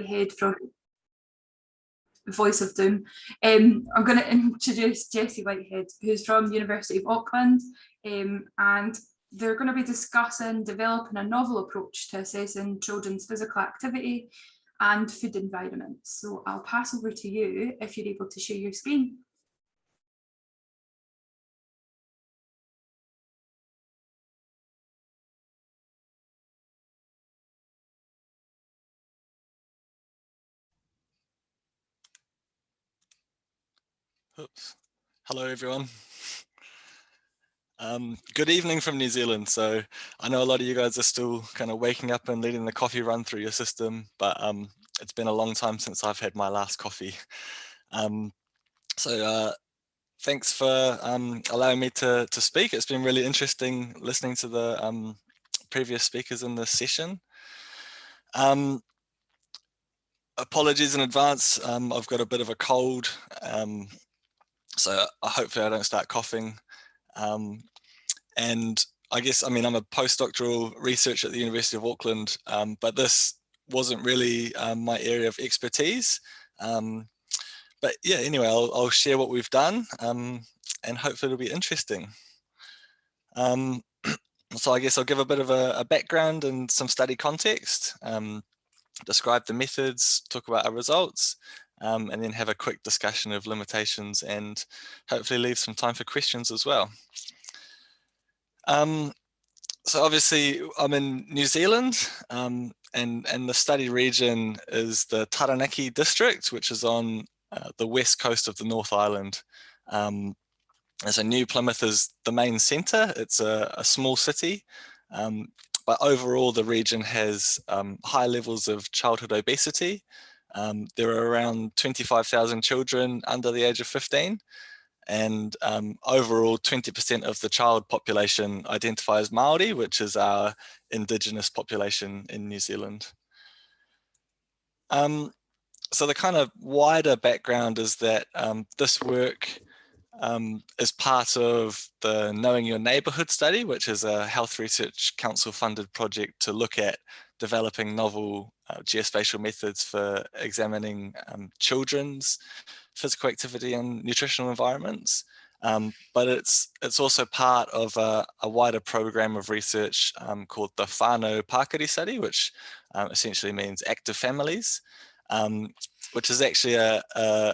Whitehead from Voice of Doom. I'm going to introduce Jessie Whitehead, who's from University of Auckland, and they're going to be discussing developing a novel approach to assessing children's physical activity and food environments. So I'll pass over to you if you're able to share your screen. Oops. Hello, everyone. Good evening from New Zealand. So I know a lot of you guys are still kind of waking up and letting the coffee run through your system, but it's been a long time since I've had my last coffee. Thanks for allowing me to speak. It's been really interesting listening to the previous speakers in this session. Apologies in advance. I've got a bit of a cold, so hopefully I don't start coughing. And I guess, I mean, I'm a postdoctoral researcher at the University of Auckland, but this wasn't really my area of expertise. But yeah, anyway, I'll share what we've done, and hopefully it'll be interesting. So I guess I'll give a bit of a background and some study context, describe the methods, talk about our results, and then have a quick discussion of limitations and hopefully leave some time for questions as well. So obviously I'm in New Zealand, and the study region is the Taranaki district, which is on the west coast of the North Island. So New Plymouth is the main centre. It's a small city, but overall the region has high levels of childhood obesity. There are around 25,000 children under the age of 15. And overall 20% of the child population identify as Māori, which is our indigenous population in New Zealand. So the kind of wider background is that this work is part of the Knowing Your Neighbourhood study, which is a Health Research Council funded project to look at developing novel geospatial methods for examining children's physical activity and nutritional environments. But it's also part of a wider program of research called the Whānau Pākari study, which essentially means active families, which is actually a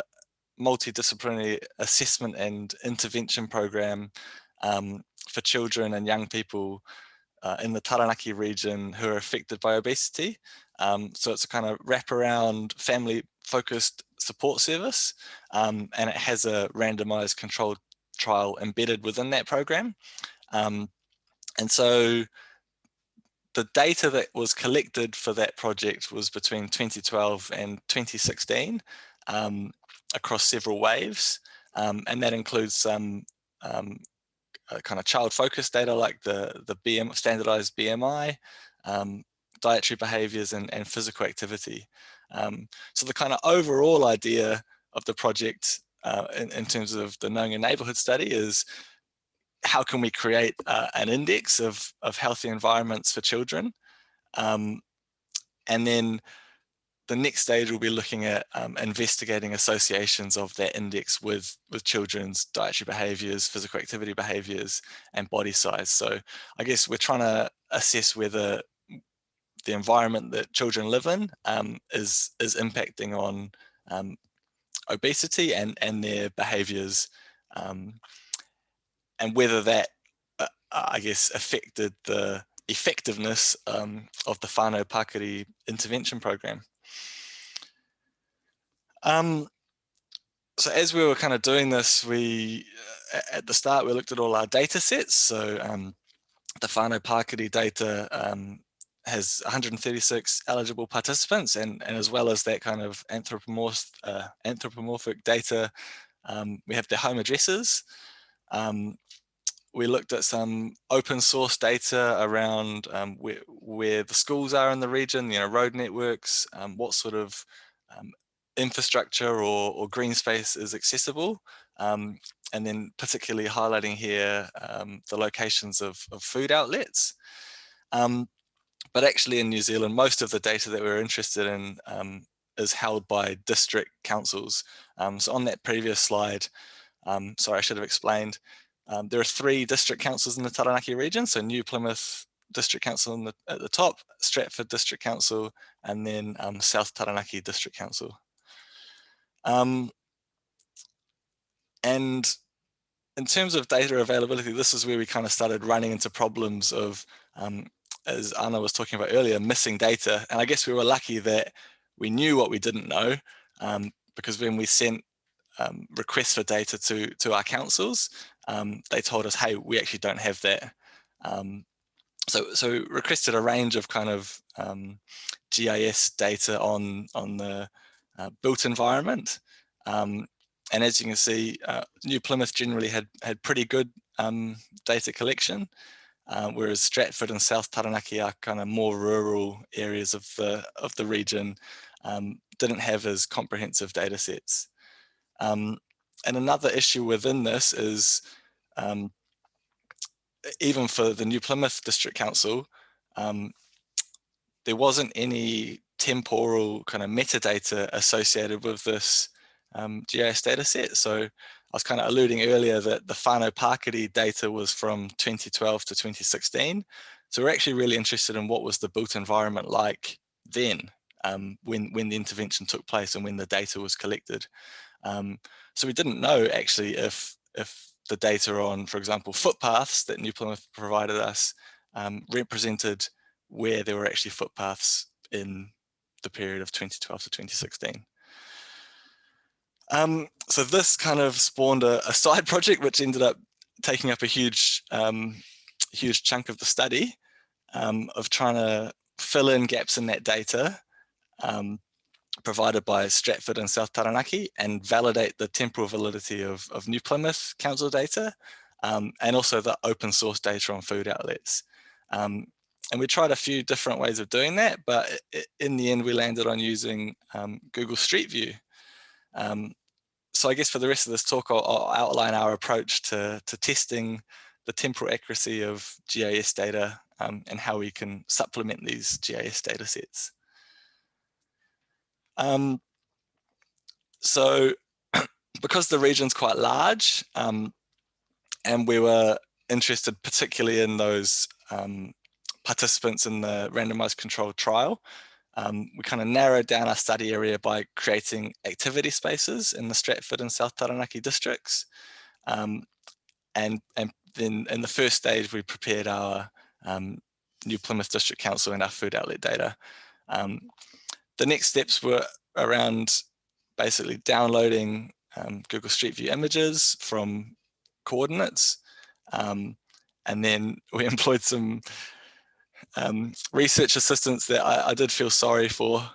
multidisciplinary assessment and intervention program for children and young people in the Taranaki region who are affected by obesity. So it's a kind of wraparound family-focused support service, and it has a randomized controlled trial embedded within that program. And so the data that was collected for that project was between 2012 and 2016 across several waves, and that includes some kind of child-focused data like the standardized BMI, dietary behaviors, and physical activity. So the kind of overall idea of the project in terms of the Knowing Your Neighbourhood study is how can we create an index of healthy environments for children? And then the next stage will be looking at investigating associations of that index with children's dietary behaviors, physical activity behaviors, and body size. So I guess we're trying to assess whether the environment that children live in is impacting on obesity and their behaviors, and whether that, I guess, affected the effectiveness of the Whānau Pākari intervention program. So as we were kind of doing this, at the start, we looked at all our data sets. So the Whānau Pākari data has 136 eligible participants, and as well as that kind of anthropomorphic data, we have their home addresses. We looked at some open source data around where the schools are in the region, road networks, what sort of infrastructure or green space is accessible, and then particularly highlighting here the locations of food outlets. But actually in New Zealand, most of the data that we're interested in is held by district councils. So on that previous slide, sorry, I should have explained, there are 3 district councils in the Taranaki region. So New Plymouth District Council at the top, Stratford District Council, and then South Taranaki District Council. And in terms of data availability, this is where we kind of started running into problems of, as Anna was talking about earlier, missing data. And I guess we were lucky that we knew what we didn't know, because when we sent requests for data to our councils, they told us, hey, we actually don't have that. So requested a range of kind of GIS data on the built environment. And as you can see, New Plymouth generally had pretty good data collection, whereas Stratford and South Taranaki are kind of more rural areas of the region, didn't have as comprehensive data sets. And another issue within this is, even for the New Plymouth District Council, there wasn't any temporal kind of metadata associated with this GIS data set. So I was kind of alluding earlier that the Whānau Pakiri data was from 2012 to 2016. So we're actually really interested in what was the built environment like then, when the intervention took place and when the data was collected. So we didn't know actually if the data on, for example, footpaths that New Plymouth provided us represented where there were actually footpaths in the period of 2012 to 2016. So this kind of spawned a side project which ended up taking up a huge chunk of the study, of trying to fill in gaps in that data provided by Stratford and South Taranaki and validate the temporal validity of New Plymouth Council data, and also the open source data on food outlets. And we tried a few different ways of doing that, but in the end we landed on using Google Street View. So I guess for the rest of this talk, I'll outline our approach to testing the temporal accuracy of GIS data, and how we can supplement these GIS data sets. So because the region's quite large, and we were interested particularly in those participants in the randomized controlled trial, we kind of narrowed down our study area by creating activity spaces in the Stratford and South Taranaki districts. And then in the first stage, we prepared our New Plymouth District Council and our food outlet data. The next steps were around basically downloading Google Street View images from coordinates. And then we employed some research assistants that I did feel sorry for,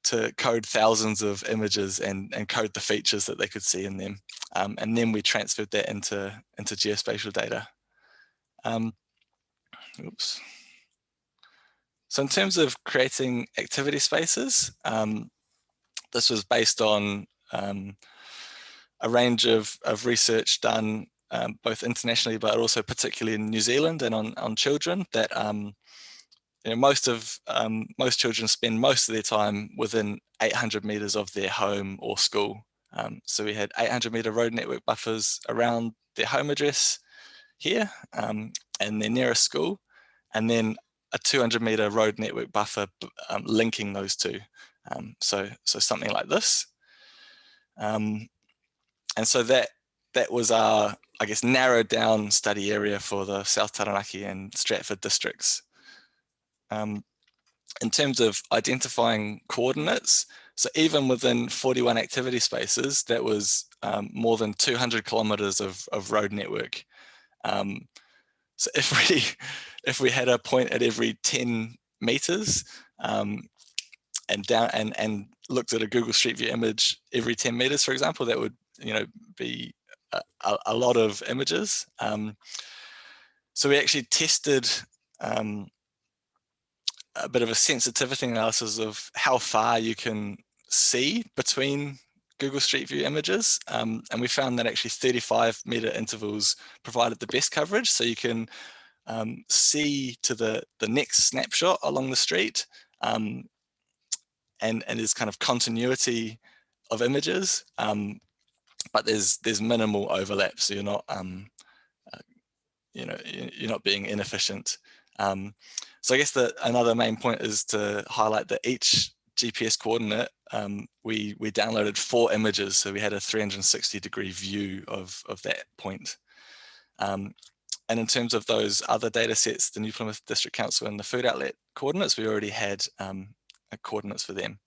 to code thousands of images and code the features that they could see in them. And then we transferred that into geospatial data. Oops. So in terms of creating activity spaces, this was based on a range of research done both internationally, but also particularly in New Zealand and on children, that most children spend most of their time within 800 meters of their home or school. So we had 800 meter road network buffers around their home address here, and their nearest school, and then a 200 meter road network buffer linking those two. So something like this. And so that was our, I guess, narrowed down study area for the South Taranaki and Stratford districts. In terms of identifying coordinates, so even within 41 activity spaces, that was more than 200 kilometers of road network. So if we had a point at every 10 meters, and looked at a Google Street View image every 10 meters, for example, that would be a lot of images. So we actually tested a bit of a sensitivity analysis of how far you can see between Google Street View images, and we found that actually 35 meter intervals provided the best coverage. So you can see to the next snapshot along the street, and there's kind of continuity of images, but there's minimal overlap, so you're not you're not being inefficient. So I guess another main point is to highlight that each GPS coordinate, we downloaded 4 images, so we had a 360-degree view of that point. And in terms of those other data sets, the New Plymouth District Council and the food outlet coordinates, we already had coordinates for them.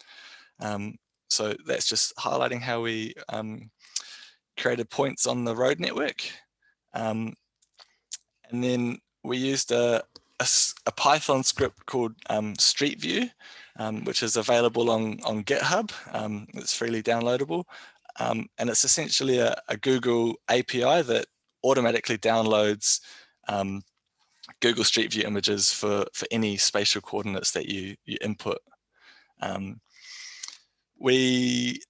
So that's just highlighting how we created points on the road network. And then we used a Python script called Street View, which is available on GitHub. It's freely downloadable. And it's essentially a Google API that automatically downloads Google Street View images for any spatial coordinates that you input. We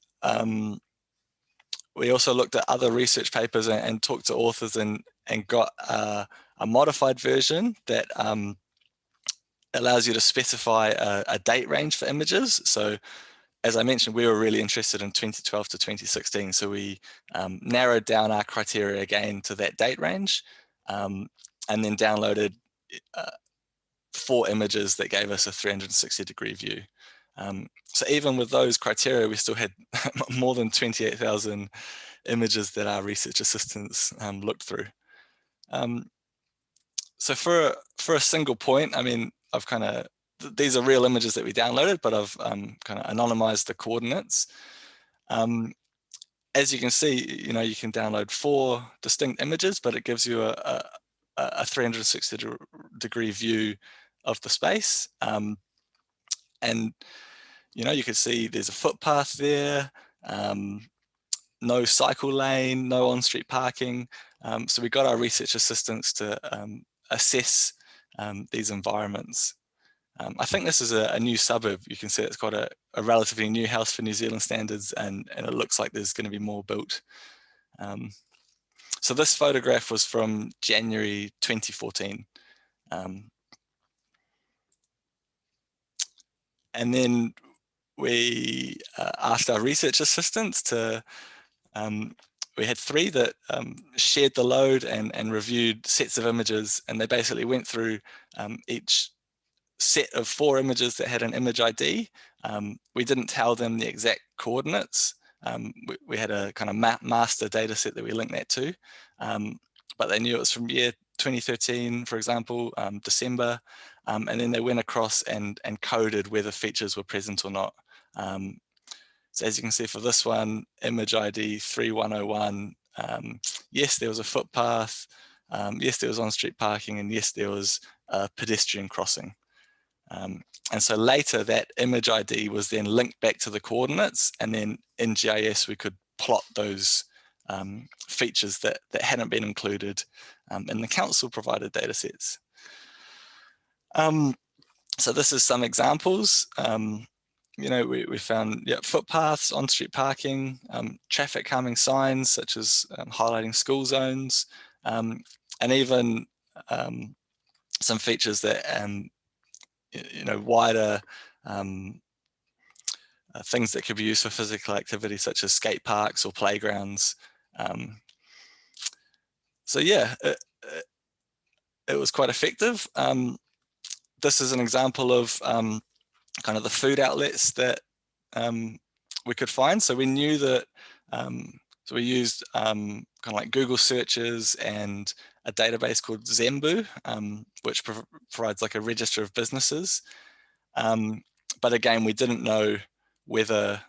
also looked at other research papers and talked to authors and got a modified version that allows you to specify a date range for images. So as I mentioned, we were really interested in 2012 to 2016. So we narrowed down our criteria again to that date range, and then downloaded 4 images that gave us a 360-degree view. So even with those criteria, we still had more than 28,000 images that our research assistants looked through. So for a single point, I mean, these are real images that we downloaded, but I've kind of anonymized the coordinates. As you can see, you can download 4 distinct images, but it gives you a 360-degree view of the space. And you can see there's a footpath there, no cycle lane, no on-street parking. So we got our research assistants to assess these environments. I think this is a new suburb. You can see it's got a relatively new house for New Zealand standards, and it looks like there's going to be more built. So this photograph was from January 2014. And then we asked our research assistants to, we had 3 that shared the load and reviewed sets of images, and they basically went through each set of 4 images that had an image ID. We didn't tell them the exact coordinates. We had a kind of master data set that we linked that to, but they knew it was from year 2013, for example, December, and then they went across and coded whether features were present or not. So as you can see for this one, image ID 3101, yes, there was a footpath, yes, there was on-street parking, and yes, there was a pedestrian crossing. And so later that image ID was then linked back to the coordinates, and then in GIS we could plot those features that hadn't been included in the council provided data sets. So this is some examples. We found footpaths, on-street parking, traffic calming signs such as highlighting school zones, and even some features that wider things that could be used for physical activity such as skate parks or playgrounds. So yeah, it was quite effective. This is an example of kind of the food outlets that we could find. So we knew that, so we used kind of like Google searches and a database called Zembu, which provides like a register of businesses. But again, we didn't know whether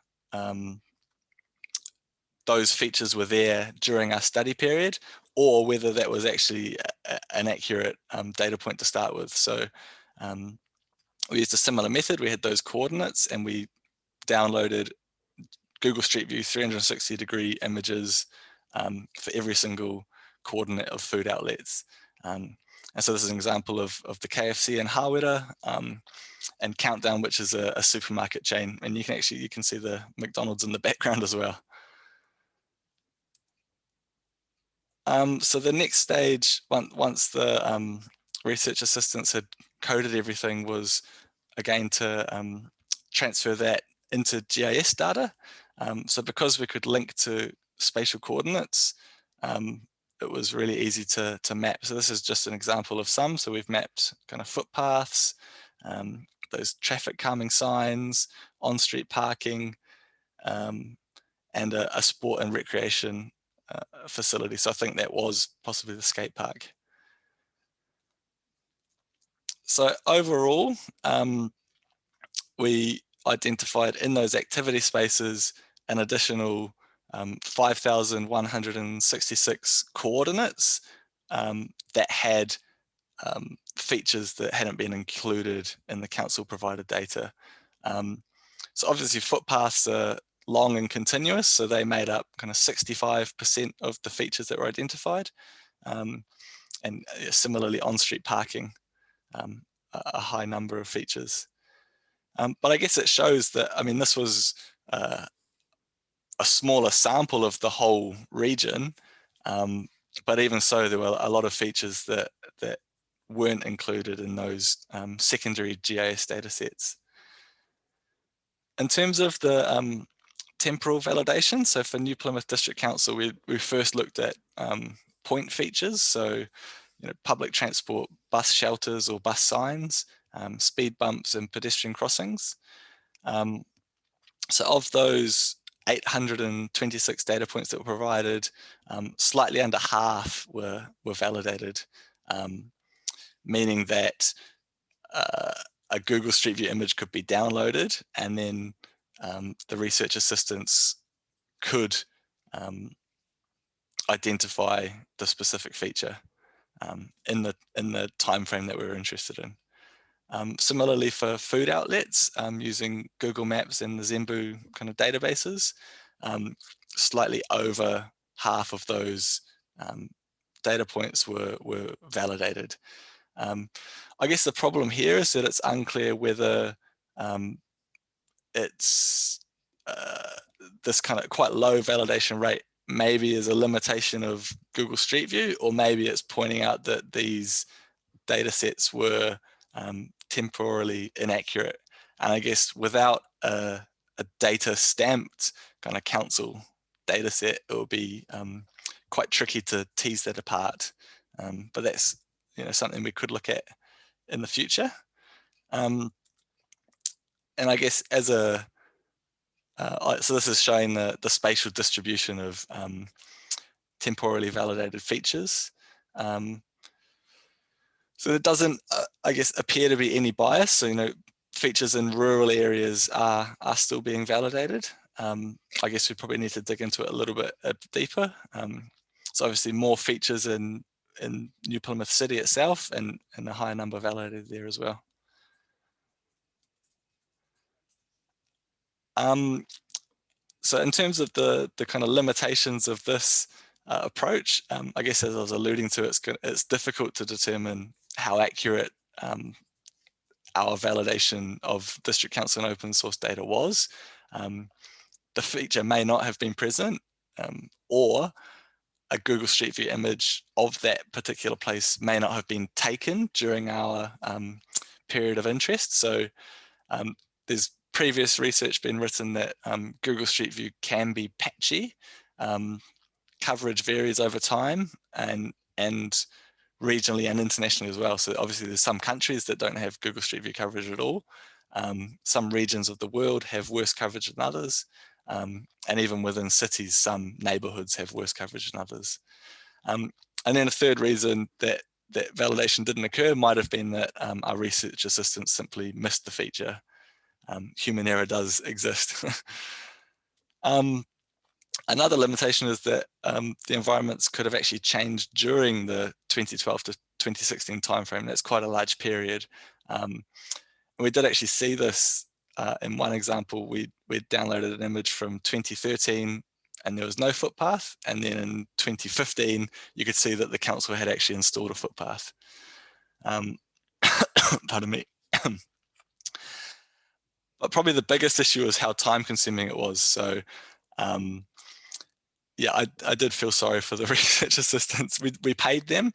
those features were there during our study period or whether that was actually an accurate data point to start with. So we used a similar method. We had those coordinates and we downloaded Google Street View 360-degree images for every single coordinate of food outlets. And so this is an example of the KFC in Hawera and Countdown, which is a supermarket chain. And you can see the McDonald's in the background as well. So the next stage, once the research assistants had coded everything, was again to transfer that into GIS data. So because we could link to spatial coordinates, it was really easy to map. So this is just an example of some. So we've mapped kind of footpaths, those traffic calming signs, on-street parking, and a sport and recreation facility. So I think that was possibly the skate park. So overall, we identified in those activity spaces an additional 5,166 coordinates that had features that hadn't been included in the council provided data. So obviously footpaths are long and continuous, so they made up kind of 65% of the features that were identified. And similarly on-street parking, a high number of features. But I guess it shows that, I mean, this was a smaller sample of the whole region, but even so, there were a lot of features that weren't included in those secondary GIS data sets. In terms of the temporal validation, so for New Plymouth District Council, we first looked at point features, so public transport, bus shelters or bus signs, speed bumps and pedestrian crossings. So of those 826 data points that were provided, slightly under half were validated, meaning that a Google Street View image could be downloaded and then the research assistants could identify the specific feature in the time frame that we were interested in. Similarly for food outlets, using Google Maps and the Zembu kind of databases, slightly over half of those data points were validated. I guess the problem here is that it's unclear whether it's this kind of quite low validation rate maybe is a limitation of Google Street View, or maybe it's pointing out that these data sets were temporally inaccurate. And I guess without a data stamped kind of council data set, it will be quite tricky to tease that apart. But that's something we could look at in the future. And I guess as a so this is showing the spatial distribution of temporally validated features. So there doesn't, I guess, appear to be any bias. So, features in rural areas are still being validated. I guess we probably need to dig into it a little bit deeper. So obviously more features in New Plymouth City itself and a higher number validated there as well. So in terms of the kind of limitations of this approach, I guess as I was alluding to, it's difficult to determine how accurate our validation of District Council and open source data was. The feature may not have been present, or a Google Street View image of that particular place may not have been taken during our period of interest. So there's previous research been written that Google Street View can be patchy. Coverage varies over time and regionally and internationally as well. So obviously there's some countries that don't have Google Street View coverage at all. Some regions of the world have worse coverage than others. And even within cities, some neighborhoods have worse coverage than others. And then a third reason that validation didn't occur might have been that our research assistants simply missed the feature. Human error does exist. Another limitation is that the environments could have actually changed during the 2012 to 2016 timeframe. That's quite a large period. And we did actually see this in one example. We downloaded an image from 2013 and there was no footpath. And then in 2015, you could see that the council had actually installed a footpath. Pardon me. But probably the biggest issue is how time consuming it was. So yeah, I did feel sorry for the research assistants. We paid them,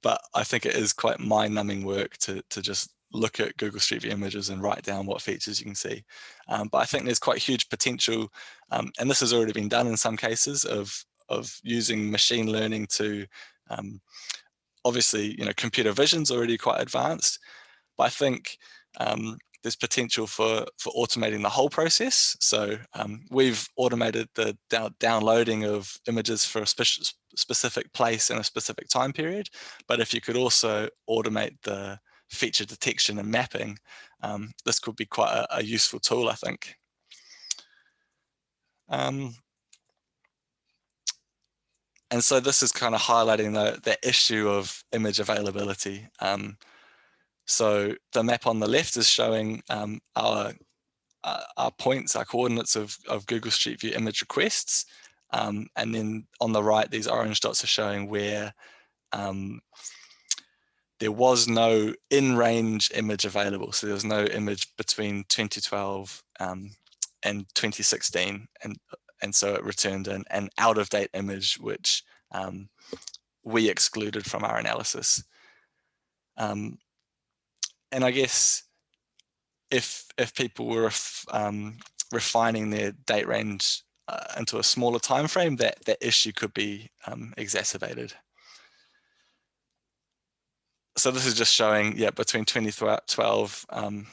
but I think it is quite mind-numbing work to just look at Google Street View images and write down what features you can see. But I think there's quite huge potential, and this has already been done in some cases, of using machine learning to, obviously, computer vision's already quite advanced, but I think there's potential for automating the whole process. So we've automated the downloading of images for a specific place in a specific time period. But if you could also automate the feature detection and mapping, this could be quite a useful tool, I think. And so this is kind of highlighting the issue of image availability. So the map on the left is showing our points, our coordinates of Google Street View image requests. And then on the right, these orange dots are showing where there was no in-range image available. So there was no image between 2012 and 2016. And so it returned an out-of-date image, which we excluded from our analysis. And I guess if people were refining their date range into a smaller time frame, that issue could be exacerbated. So this is just showing, between 2012 and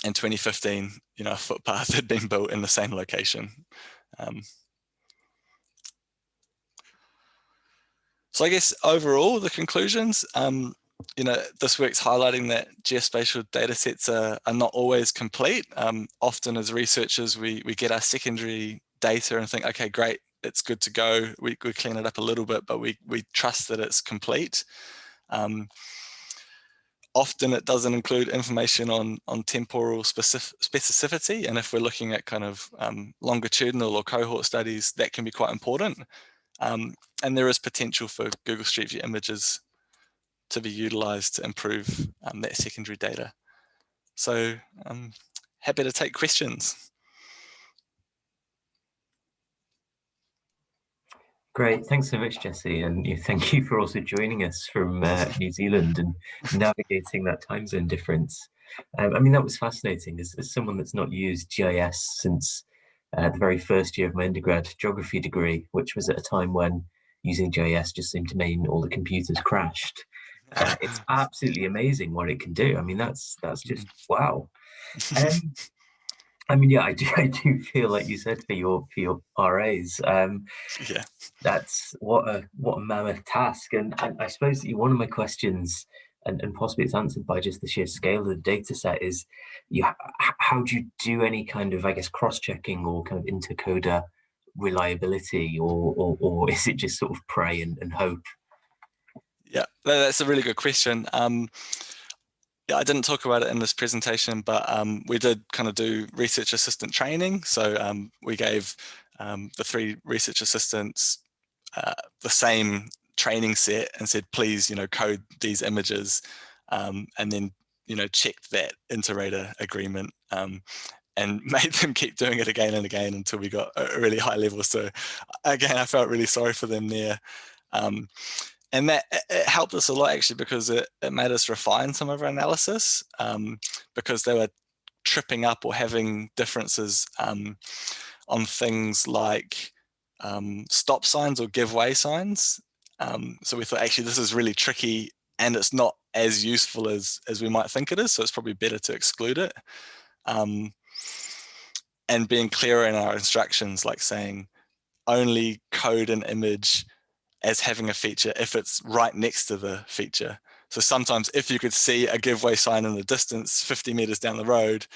2015, a footpath had been built in the same location. So I guess overall, the conclusions, this work's highlighting that geospatial data sets are not always complete. Often as researchers, we get our secondary data and think, okay, great, it's good to go. We clean it up a little bit, but we trust that it's complete. Often it doesn't include information on temporal specificity. And if we're looking at kind of longitudinal or cohort studies, that can be quite important. And there is potential for Google Street View images to be utilized to improve that secondary data. So I'm happy to take questions. Great, thanks so much, Jesse, and thank you for also joining us from New Zealand and navigating that time zone difference. I mean, that was fascinating. As someone that's not used GIS since the very first year of my undergrad geography degree, which was at a time when using GIS just seemed to mean all the computers crashed. It's absolutely amazing what it can do. I mean, that's just wow. I mean, yeah, I do feel like you said for your RAs. Yeah, that's what a mammoth task. And I suppose one of my questions, and possibly it's answered by just the sheer scale of the data set, is how do you do any kind of, I guess, cross-checking or kind of intercoder reliability, or is it just sort of pray and hope? Yeah, that's a really good question. Yeah, I didn't talk about it in this presentation, but we did kind of do research assistant training. So we gave the 3 research assistants the same training set and said, please, code these images, and then, checked that inter-rater agreement and made them keep doing it again and again until we got a really high level. So again, I felt really sorry for them there. And that it helped us a lot, actually, because it made us refine some of our analysis, because they were tripping up or having differences on things like stop signs or give way signs. So we thought, actually, this is really tricky and it's not as useful as we might think it is. So it's probably better to exclude it. And being clearer in our instructions, like saying only code an image as having a feature if it's right next to the feature. So sometimes if you could see a giveaway sign in the distance 50 meters down the road,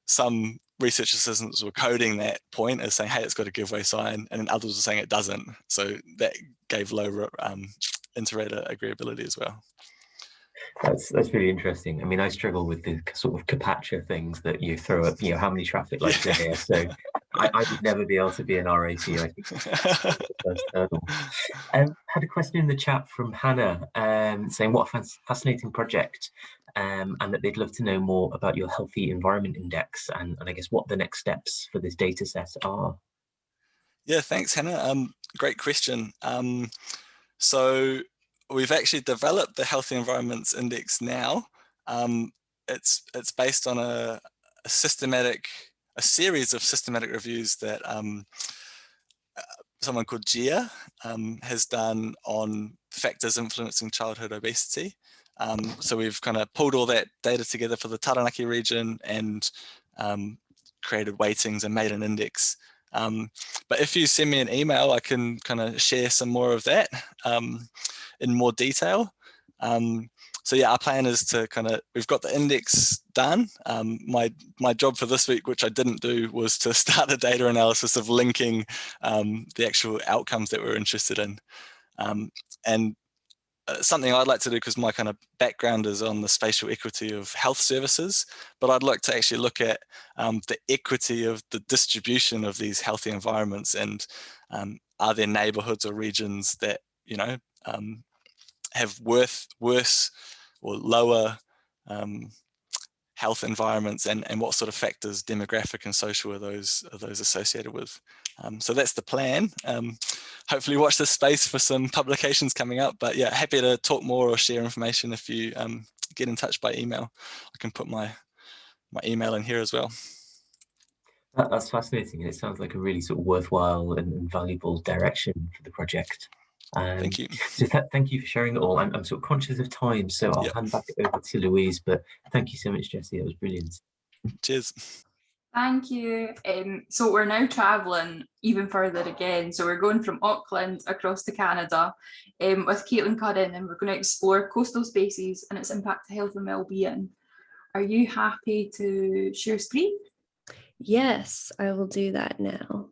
some research assistants were coding that point as saying, hey, it's got a giveaway sign, and then others were saying it doesn't. So that gave low inter-rater agreeability as well. That's really interesting. I mean, I struggle with the sort of CAPTCHA things that you throw up, how many traffic lights are here. So I would never be able to be an RA for you. I think that's the first hurdle. Had a question in the chat from Hannah saying what a fascinating project, and that they'd love to know more about your Healthy Environment Index and I guess what the next steps for this data set are. Yeah, thanks, Hannah. Great question. So we've actually developed the Healthy Environments Index now. it's based on a series of systematic reviews that someone called Gia has done on factors influencing childhood obesity. So we've kind of pulled all that data together for the Taranaki region and created weightings and made an index. But if you send me an email, I can kind of share some more of that in more detail. So yeah, our plan is to we've got the index done. My job for this week, which I didn't do, was to start a data analysis of linking the actual outcomes that we're interested in. And something I'd like to do, because my kind of background is on the spatial equity of health services, but I'd like to actually look at the equity of the distribution of these healthy environments, and are there neighborhoods or regions that, you know, have worse or lower health environments, and what sort of factors, demographic and social, are those associated with. So that's the plan. Hopefully watch this space for some publications coming up, but yeah, happy to talk more or share information if you get in touch by email. I can put my email in here as well. That's fascinating, and it sounds like a really sort of worthwhile and valuable direction for the project. Thank you. So thank you for sharing it all. I'm sort of conscious of time, so I'll hand back over to Louise, but thank you so much, Jessie. It was brilliant. Cheers. Thank you. So we're now travelling even further again. So we're going from Auckland across to Canada with Caitlin Curran, and we're going to explore coastal spaces and its impact to health and well-being. Are you happy to share screen? Yes, I will do that now.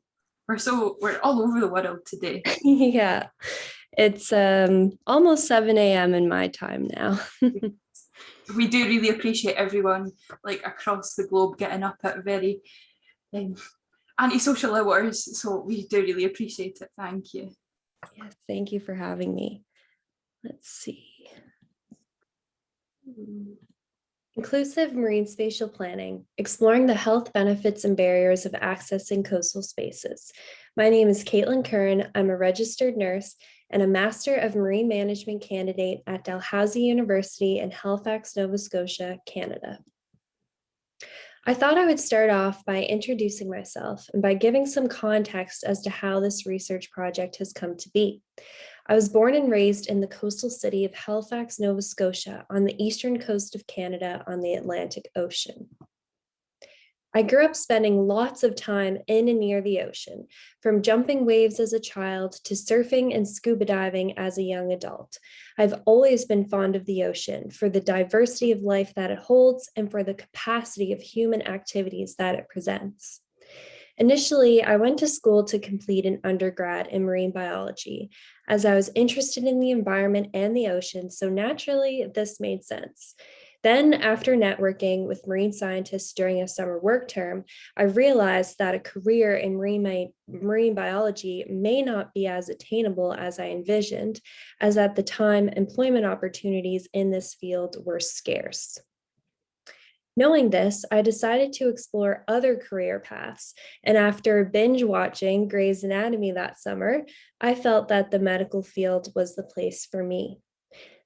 We're all over the world today. Yeah, it's almost 7 a.m. in my time now. We do really appreciate everyone across the globe getting up at very antisocial hours. So we do really appreciate it. Thank you. Yes, thank you for having me. Let's see. Inclusive marine spatial planning, exploring the health benefits and barriers of accessing coastal spaces. My name is Caitlin Curran. I'm a registered nurse and a Master of Marine Management candidate at Dalhousie University in Halifax, Nova Scotia, Canada. I thought I would start off by introducing myself and by giving some context as to how this research project has come to be. I was born and raised in the coastal city of Halifax, Nova Scotia, on the eastern coast of Canada on the Atlantic Ocean. I grew up spending lots of time in and near the ocean, from jumping waves as a child to surfing and scuba diving as a young adult. I've always been fond of the ocean for the diversity of life that it holds and for the capacity of human activities that it presents. Initially, I went to school to complete an undergrad in marine biology, as I was interested in the environment and the ocean, so naturally this made sense. Then, after networking with marine scientists during a summer work term, I realized that a career in marine biology may not be as attainable as I envisioned, as at the time, employment opportunities in this field were scarce. Knowing this, I decided to explore other career paths, and after binge watching Grey's Anatomy that summer, I felt that the medical field was the place for me.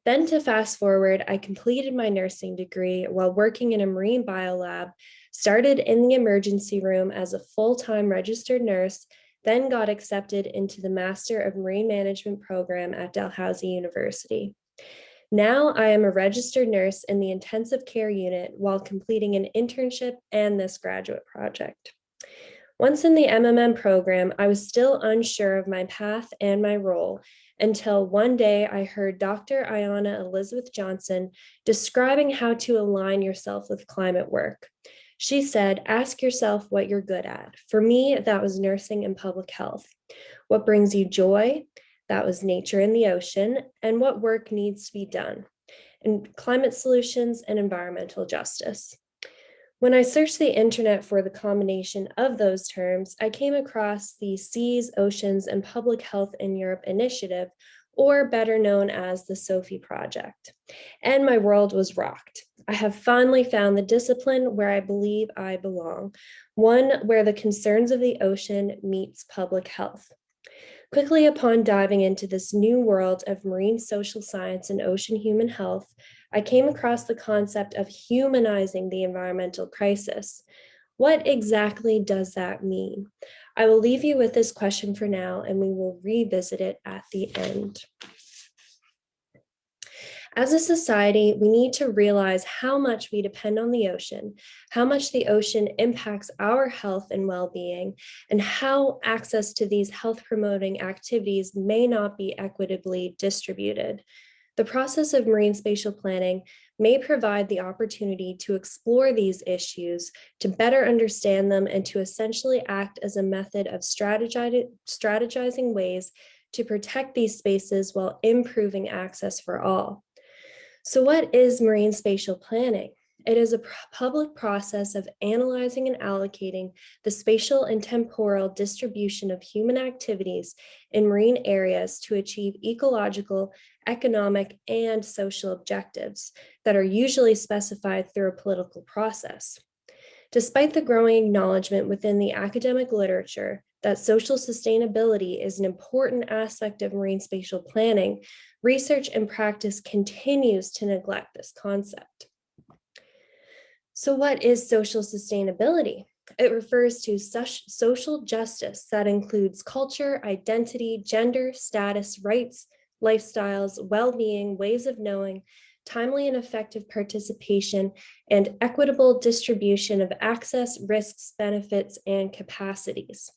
Then to fast forward, I completed my nursing degree while working in a marine biolab, started in the emergency room as a full-time registered nurse, then got accepted into the Master of Marine Management program at Dalhousie University. Now I am a registered nurse in the intensive care unit while completing an internship and this graduate project. Once in the MMM program, I was still unsure of my path and my role until one day I heard Dr. Ayana Elizabeth Johnson describing how to align yourself with climate work. She said, ask yourself what you're good at. For me, that was nursing and public health. What brings you joy? That was nature and the ocean, and what work needs to be done, and climate solutions and environmental justice. When I searched the internet for the combination of those terms, I came across the Seas, Oceans, and Public Health in Europe initiative, or better known as the SOPHIE project. And my world was rocked. I have finally found the discipline where I believe I belong, one where the concerns of the ocean meets public health. Quickly upon diving into this new world of marine social science and ocean human health, I came across the concept of humanizing the environmental crisis. What exactly does that mean? I will leave you with this question for now, and we will revisit it at the end. As a society, we need to realize how much we depend on the ocean, how much the ocean impacts our health and well-being, and how access to these health-promoting activities may not be equitably distributed. The process of marine spatial planning may provide the opportunity to explore these issues, to better understand them, and to essentially act as a method of strategizing ways to protect these spaces while improving access for all. So what is marine spatial planning? It is a public process of analyzing and allocating the spatial and temporal distribution of human activities in marine areas to achieve ecological, economic, and social objectives that are usually specified through a political process. Despite the growing acknowledgement within the academic literature that social sustainability is an important aspect of marine spatial planning, research and practice continues to neglect this concept. So what is social sustainability? It refers to social justice that includes culture, identity, gender, status, rights, lifestyles, well-being, ways of knowing, timely and effective participation, and equitable distribution of access, risks, benefits, and capacities.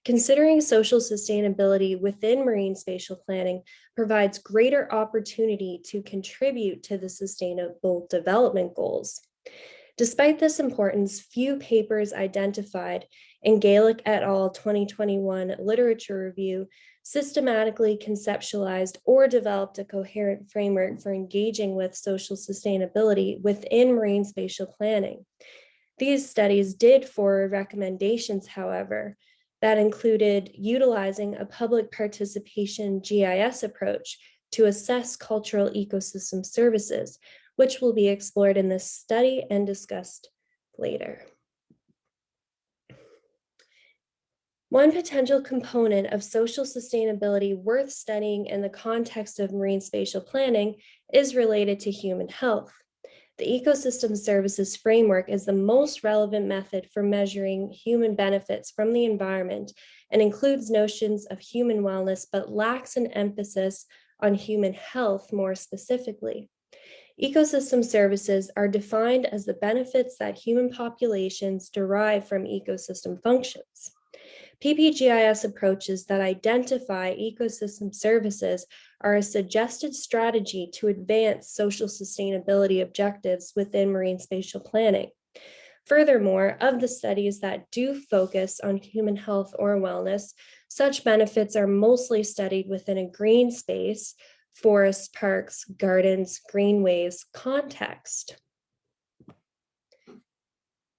Considering social sustainability within marine spatial planning provides greater opportunity to contribute to the Sustainable Development Goals. Despite this importance, few papers identified in Gaelic et al. 2021 literature review systematically conceptualized or developed a coherent framework for engaging with social sustainability within marine spatial planning. These studies did forward recommendations, however, that included utilizing a public participation GIS approach to assess cultural ecosystem services, which will be explored in this study and discussed later. One potential component of social sustainability worth studying in the context of marine spatial planning is related to human health. The ecosystem services framework is the most relevant method for measuring human benefits from the environment and includes notions of human wellness, but lacks an emphasis on human health more specifically. Ecosystem services are defined as the benefits that human populations derive from ecosystem functions. PPGIS approaches that identify ecosystem services are a suggested strategy to advance social sustainability objectives within marine spatial planning. Furthermore, of the studies that do focus on human health or wellness, such benefits are mostly studied within a green space, forests, parks, gardens, greenways context.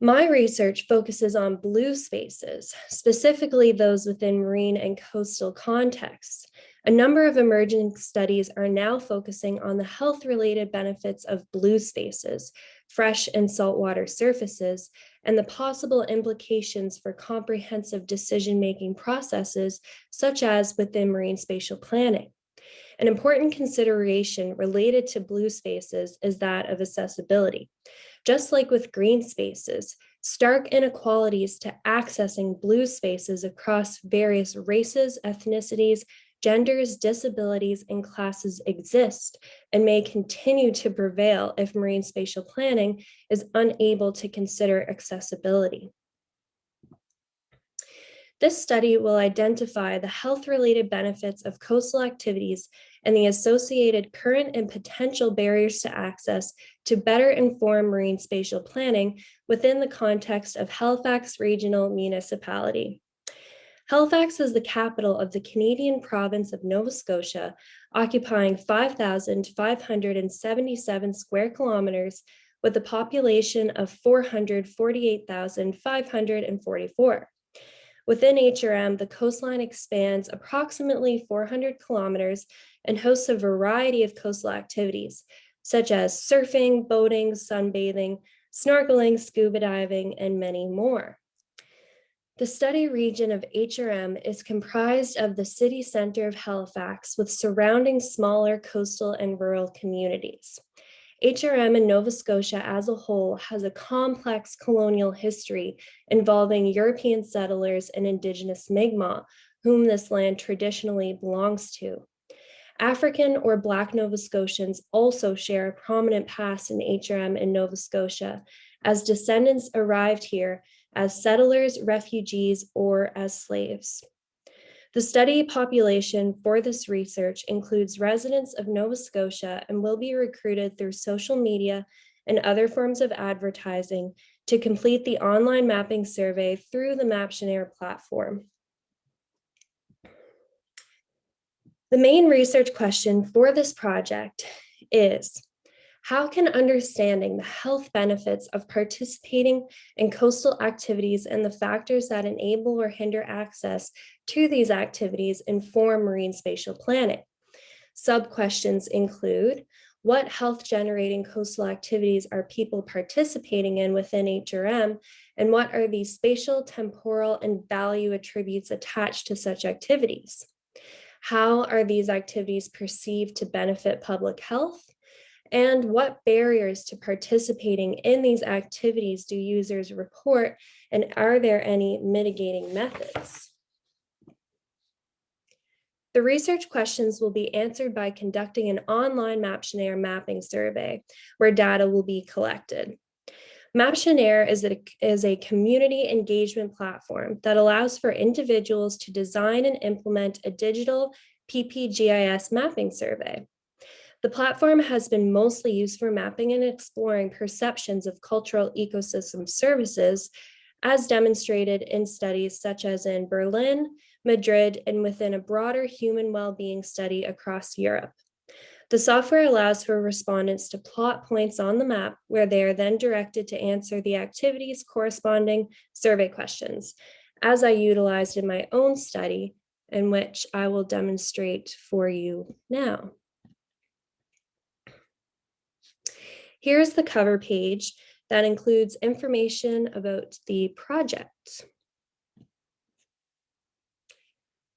My research focuses on blue spaces, specifically those within marine and coastal contexts. A number of emerging studies are now focusing on the health-related benefits of blue spaces, fresh and saltwater surfaces, and the possible implications for comprehensive decision-making processes, such as within marine spatial planning. An important consideration related to blue spaces is that of accessibility. Just like with green spaces, stark inequalities to accessing blue spaces across various races, ethnicities, genders, disabilities, and classes exist and may continue to prevail if marine spatial planning is unable to consider accessibility. This study will identify the health-related benefits of coastal activities and the associated current and potential barriers to access to better inform marine spatial planning within the context of Halifax Regional Municipality. Halifax is the capital of the Canadian province of Nova Scotia, occupying 5,577 square kilometers with a population of 448,544. Within HRM, the coastline expands approximately 400 kilometers and hosts a variety of coastal activities, such as surfing, boating, sunbathing, snorkeling, scuba diving, and many more. The study region of HRM is comprised of the city center of Halifax with surrounding smaller coastal and rural communities. HRM in Nova Scotia as a whole has a complex colonial history involving European settlers and Indigenous Mi'kmaq, whom this land traditionally belongs to. African or Black Nova Scotians also share a prominent past in HRM in Nova Scotia, as descendants arrived here as settlers, refugees, or as slaves. The study population for this research includes residents of Nova Scotia and will be recruited through social media and other forms of advertising to complete the online mapping survey through the Maptionnaire platform. The main research question for this project is, how can understanding the health benefits of participating in coastal activities and the factors that enable or hinder access to these activities inform marine spatial planning? Sub-questions include, what health-generating coastal activities are people participating in within HRM, and what are the spatial, temporal, and value attributes attached to such activities? How are these activities perceived to benefit public health? And what barriers to participating in these activities do users report, and are there any mitigating methods? The research questions will be answered by conducting an online Maptionnaire mapping survey where data will be collected. Maptionnaire is a community engagement platform that allows for individuals to design and implement a digital PPGIS mapping survey. The platform has been mostly used for mapping and exploring perceptions of cultural ecosystem services, as demonstrated in studies such as in Berlin, Madrid, and within a broader human well-being study across Europe. The software allows for respondents to plot points on the map where they are then directed to answer the activities corresponding survey questions, as I utilized in my own study, in which I will demonstrate for you now. Here's the cover page that includes information about the project.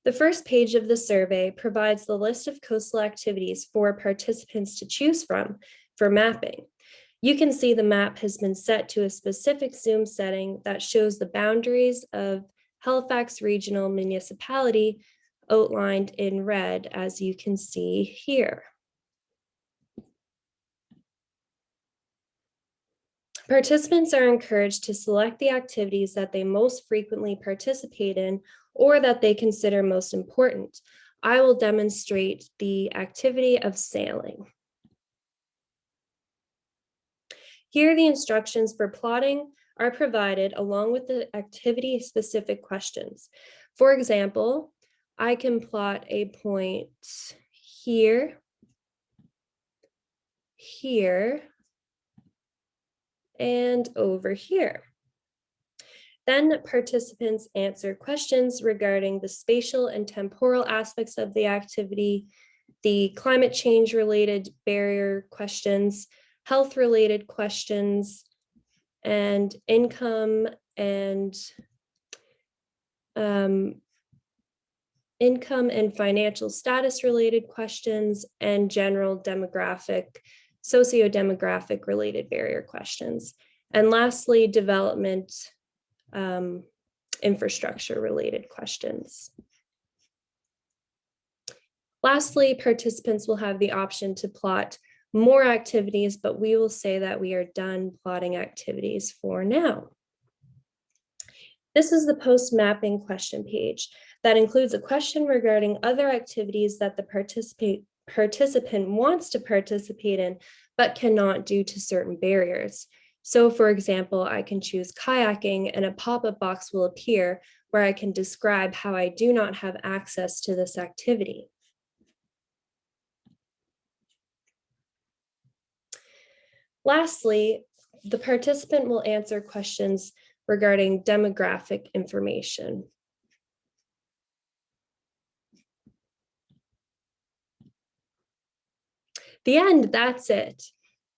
The first page of the survey provides the list of coastal activities for participants to choose from for mapping. You can see the map has been set to a specific zoom setting that shows the boundaries of Halifax Regional Municipality outlined in red, as you can see here. Participants are encouraged to select the activities that they most frequently participate in or that they consider most important. I will demonstrate the activity of sailing. Here, the instructions for plotting are provided along with the activity-specific questions. For example, I can plot a point here, here, and over here. Then participants answer questions regarding the spatial and temporal aspects of the activity, the climate change related barrier questions, health related questions, and income and financial status related questions, and general demographic, socio-demographic related barrier questions. And lastly, development infrastructure related questions. Lastly, participants will have the option to plot more activities, but we will say that we are done plotting activities for now. This is the post-mapping question page that includes a question regarding other activities that the participant wants to participate in, but cannot due to certain barriers. So for example, I can choose kayaking and a pop-up box will appear where I can describe how I do not have access to this activity. Lastly, the participant will answer questions regarding demographic information. The end, that's it.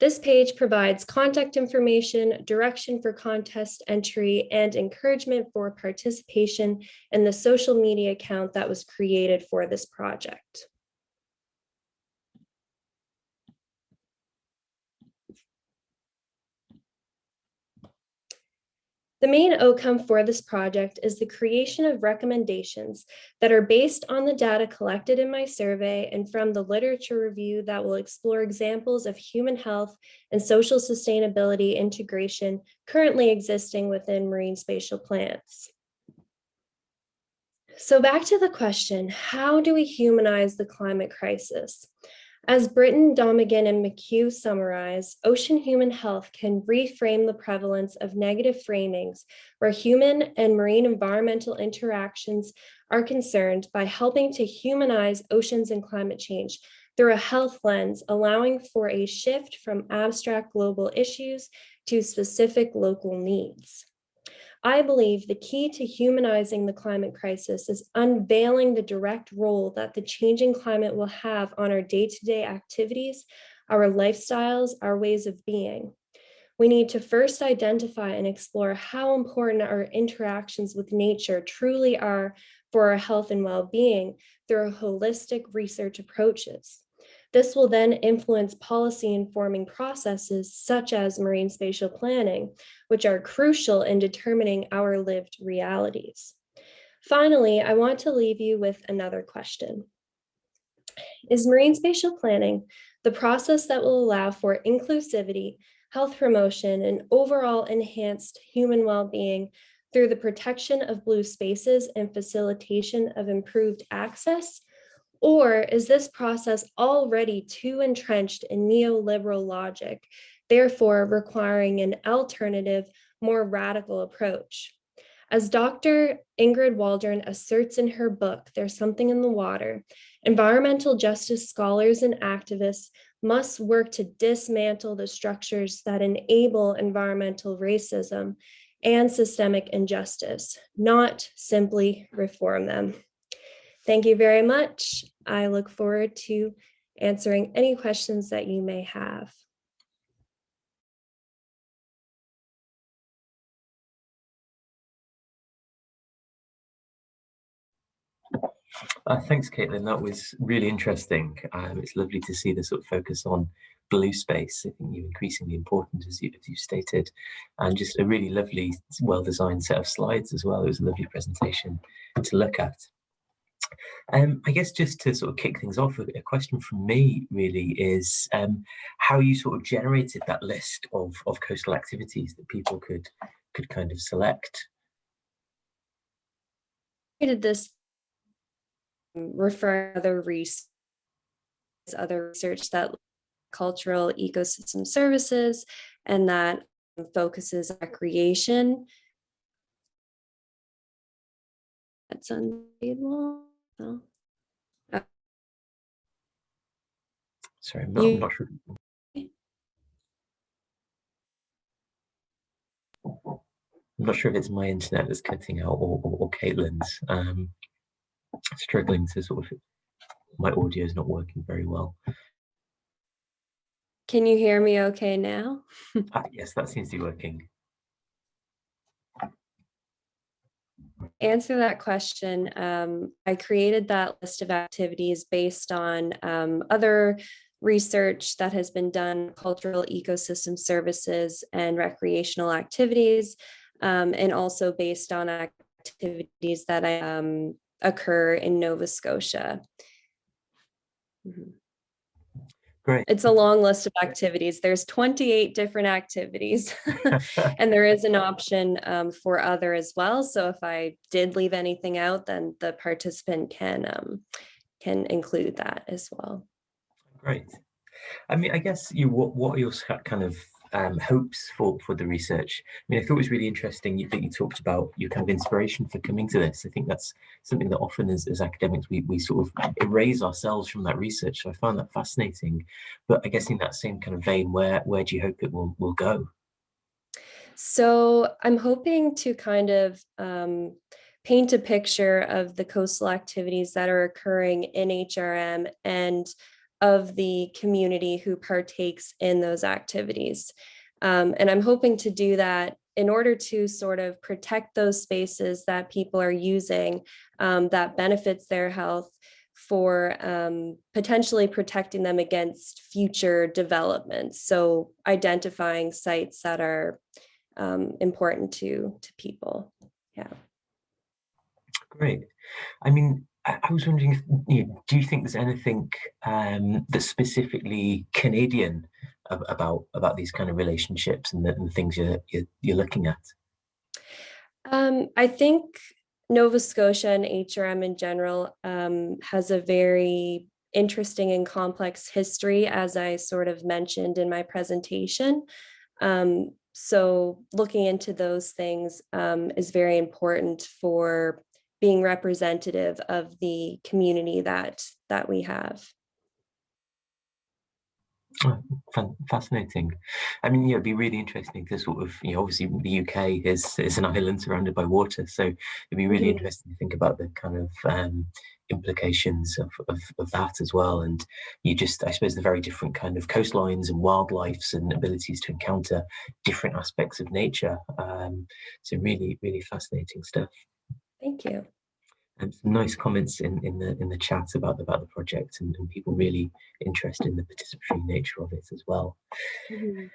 This page provides contact information, direction for contest entry, and encouragement for participation in the social media account that was created for this project. The main outcome for this project is the creation of recommendations that are based on the data collected in my survey and from the literature review that will explore examples of human health and social sustainability integration currently existing within marine spatial plants. So back to the question, how do we humanize the climate crisis? As Britton, Domigan, and McHugh summarize, ocean human health can reframe the prevalence of negative framings where human and marine environmental interactions are concerned by helping to humanize oceans and climate change through a health lens, allowing for a shift from abstract global issues to specific local needs. I believe the key to humanizing the climate crisis is unveiling the direct role that the changing climate will have on our day-to-day activities, our lifestyles, our ways of being. We need to first identify and explore how important our interactions with nature truly are for our health and well-being through holistic research approaches. This will then influence policy informing processes such as marine spatial planning, which are crucial in determining our lived realities. Finally, I want to leave you with another question. Is marine spatial planning the process that will allow for inclusivity, health promotion, and overall enhanced human well-being through the protection of blue spaces and facilitation of improved access? Or is this process already too entrenched in neoliberal logic, therefore requiring an alternative, more radical approach? As Dr. Ingrid Waldron asserts in her book, There's Something in the Water, environmental justice scholars and activists must work to dismantle the structures that enable environmental racism and systemic injustice, not simply reform them. Thank you very much. I look forward to answering any questions that you may have. Thanks, Caitlin. That was really interesting. It's lovely to see the sort of focus on blue space. I think you're increasingly important, as you stated, and just a really lovely, well-designed set of slides as well. It was a lovely presentation to look at. I guess just to sort of kick things off, a question from me really is how you sort of generated that list of coastal activities that people could kind of select. Did this refer to other research that cultural ecosystem services and that focuses on recreation? That's unstable. Oh. Sorry, I'm not sure. I'm not sure if it's my internet that's cutting out or Caitlin's. Struggling to sort of, my audio is not working very well. Can you hear me okay now? Yes, that seems to be working. Answer that question. I created that list of activities based on other research that has been done, cultural ecosystem services and recreational activities, and also based on activities that occur in Nova Scotia. Mm-hmm. Great. It's a long list of activities. There's 28 different activities and there is an option for other as well. So if I did leave anything out, then the participant can include that as well. Great. I mean, I guess what are your kind of hopes for the research? I mean, I thought it was really interesting that you talked about your kind of inspiration for coming to this. I think that's something that often as academics, we sort of erase ourselves from that research. So I found that fascinating. But I guess in that same kind of vein, where do you hope it will go? So I'm hoping to kind of paint a picture of the coastal activities that are occurring in HRM and of the community who partakes in those activities. And I'm hoping to do that in order to sort of protect those spaces that people are using that benefits their health, for potentially protecting them against future developments. So identifying sites that are important to people. Yeah. Great. I mean, I was wondering, if, do you think there's anything that's specifically Canadian about these kind of relationships and the things you're looking at? I think Nova Scotia and HRM in general has a very interesting and complex history, as I sort of mentioned in my presentation. So looking into those things is very important for being representative of the community that we have. Oh, fascinating. I mean, yeah, it'd be really interesting to sort of, obviously the UK is an island surrounded by water, so it'd be really interesting to think about the kind of implications of that as well. And I suppose the very different kind of coastlines and wildlife and abilities to encounter different aspects of nature. So really, really fascinating stuff. Thank you. And some nice comments in the chat about the project and people really interested in the participatory nature of it as well. If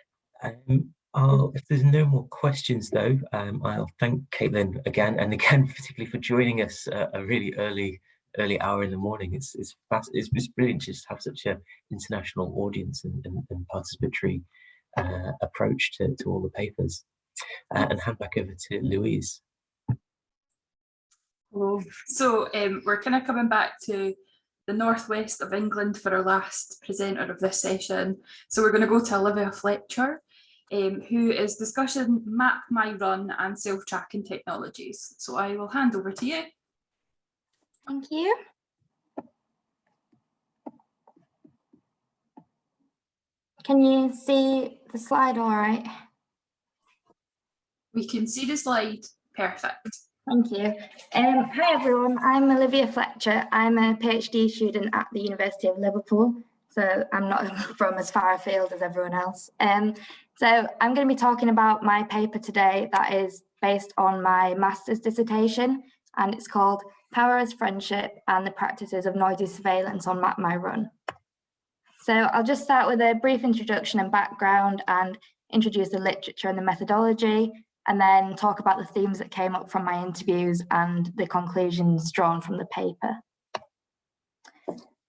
there's no more questions though, I'll thank Caitlin again and again, particularly for joining us a really early hour in the morning. It's brilliant to just have such an international audience and participatory approach to all the papers. And hand back over to Louise. So we're kind of coming back to the northwest of England for our last presenter of this session. So we're going to go to Olivia Fletcher, who is discussing Map My Run and self-tracking technologies. So I will hand over to you. Thank you. Can you see the slide all right? We can see the slide. Perfect. Thank you. Hi everyone, I'm Olivia Fletcher. I'm a PhD student at the University of Liverpool, so I'm not from as far afield as everyone else. So I'm going to be talking about my paper today that is based on my master's dissertation, and it's called Power as Friendship and the Practices of Noisy Surveillance on Map My Run. So I'll just start with a brief introduction and background and introduce the literature and the methodology, and then talk about the themes that came up from my interviews and the conclusions drawn from the paper.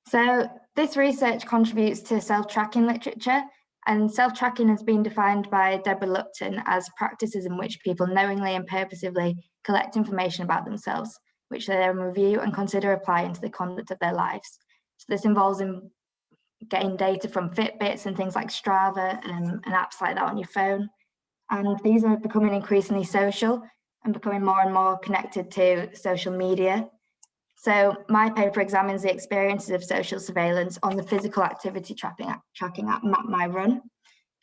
So this research contributes to self-tracking literature, and self-tracking has been defined by Deborah Lupton as practices in which people knowingly and purposively collect information about themselves, which they then review and consider applying to the conduct of their lives. So this involves in getting data from Fitbits and things like Strava and apps like that on your phone. And these are becoming increasingly social and becoming more and more connected to social media. So my paper examines the experiences of social surveillance on the physical activity tracking app Map My Run.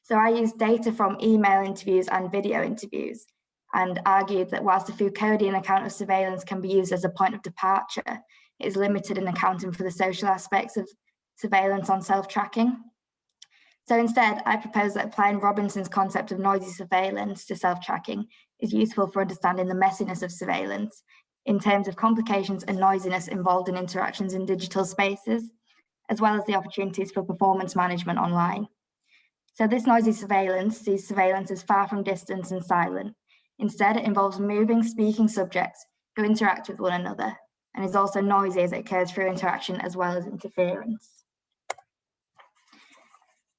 So I used data from email interviews and video interviews and argued that whilst the Foucauldian account of surveillance can be used as a point of departure, it is limited in accounting for the social aspects of surveillance on self-tracking. So instead, I propose that applying Robinson's concept of noisy surveillance to self-tracking is useful for understanding the messiness of surveillance in terms of complications and noisiness involved in interactions in digital spaces, as well as the opportunities for performance management online. So this noisy surveillance sees surveillance as far from distant and silent. Instead, it involves moving, speaking subjects who interact with one another, and is also noisy as it occurs through interaction as well as interference.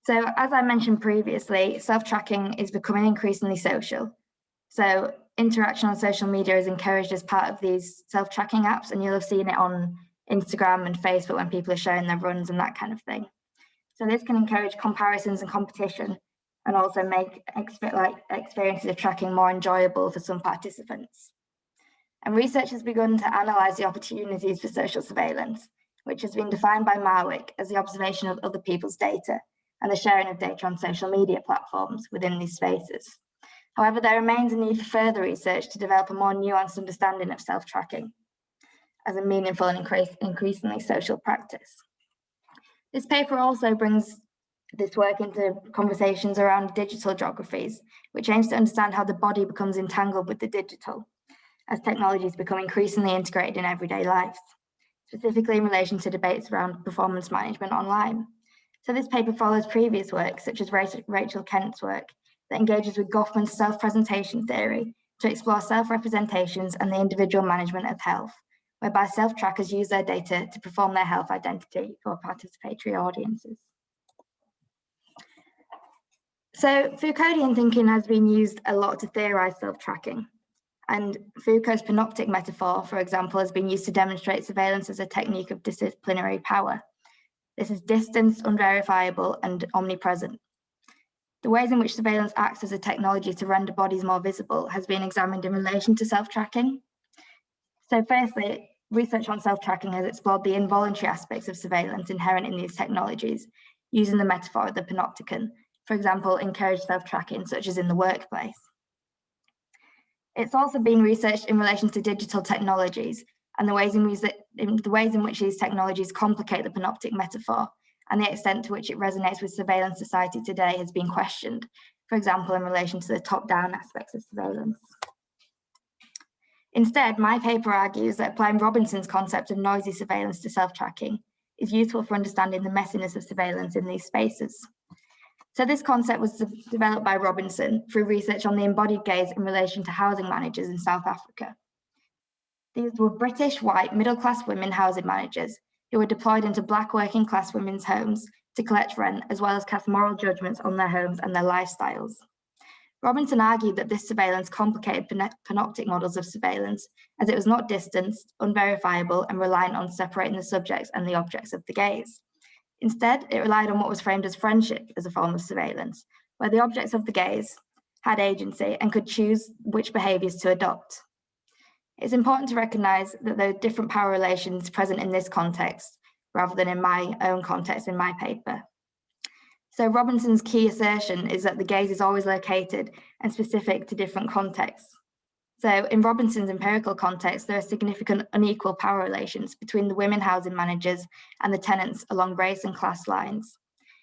So as I mentioned previously, self-tracking is becoming increasingly social. So interaction on social media is encouraged as part of these self-tracking apps, and you'll have seen it on Instagram and Facebook when people are sharing their runs and that kind of thing. So this can encourage comparisons and competition, and also make experiences of tracking more enjoyable for some participants. And research has begun to analyse the opportunities for social surveillance, which has been defined by Marwick as the observation of other people's data and the sharing of data on social media platforms within these spaces. However, there remains a need for further research to develop a more nuanced understanding of self-tracking as a meaningful and increasingly social practice. This paper also brings this work into conversations around digital geographies, which aims to understand how the body becomes entangled with the digital as technologies become increasingly integrated in everyday life, specifically in relation to debates around performance management online. So this paper follows previous work, such as Rachel Kent's work, that engages with Goffman's self-presentation theory to explore self-representations and the individual management of health, whereby self-trackers use their data to perform their health identity for participatory audiences. So Foucauldian thinking has been used a lot to theorize self-tracking. And Foucault's panoptic metaphor, for example, has been used to demonstrate surveillance as a technique of disciplinary power. This is distanced, unverifiable, and omnipresent. The ways in which surveillance acts as a technology to render bodies more visible has been examined in relation to self-tracking. So firstly, research on self-tracking has explored the involuntary aspects of surveillance inherent in these technologies, using the metaphor of the panopticon, for example, encouraged self-tracking, such as in the workplace. It's also been researched in relation to digital technologies and the ways in which these technologies complicate the panoptic metaphor, and the extent to which it resonates with surveillance society today has been questioned, for example, in relation to the top-down aspects of surveillance. Instead, my paper argues that applying Robinson's concept of noisy surveillance to self-tracking is useful for understanding the messiness of surveillance in these spaces. So this concept was developed by Robinson through research on the embodied gaze in relation to housing managers in South Africa. These were British, white, middle-class women housing managers who were deployed into Black working-class women's homes to collect rent, as well as cast moral judgments on their homes and their lifestyles. Robinson argued that this surveillance complicated panoptic models of surveillance, as it was not distanced, unverifiable, and reliant on separating the subjects and the objects of the gaze. Instead, it relied on what was framed as friendship as a form of surveillance, where the objects of the gaze had agency and could choose which behaviours to adopt. It's important to recognise that there are different power relations present in this context, rather than in my own context in my paper. So Robinson's key assertion is that the gaze is always located and specific to different contexts. So in Robinson's empirical context, there are significant unequal power relations between the women housing managers and the tenants along race and class lines,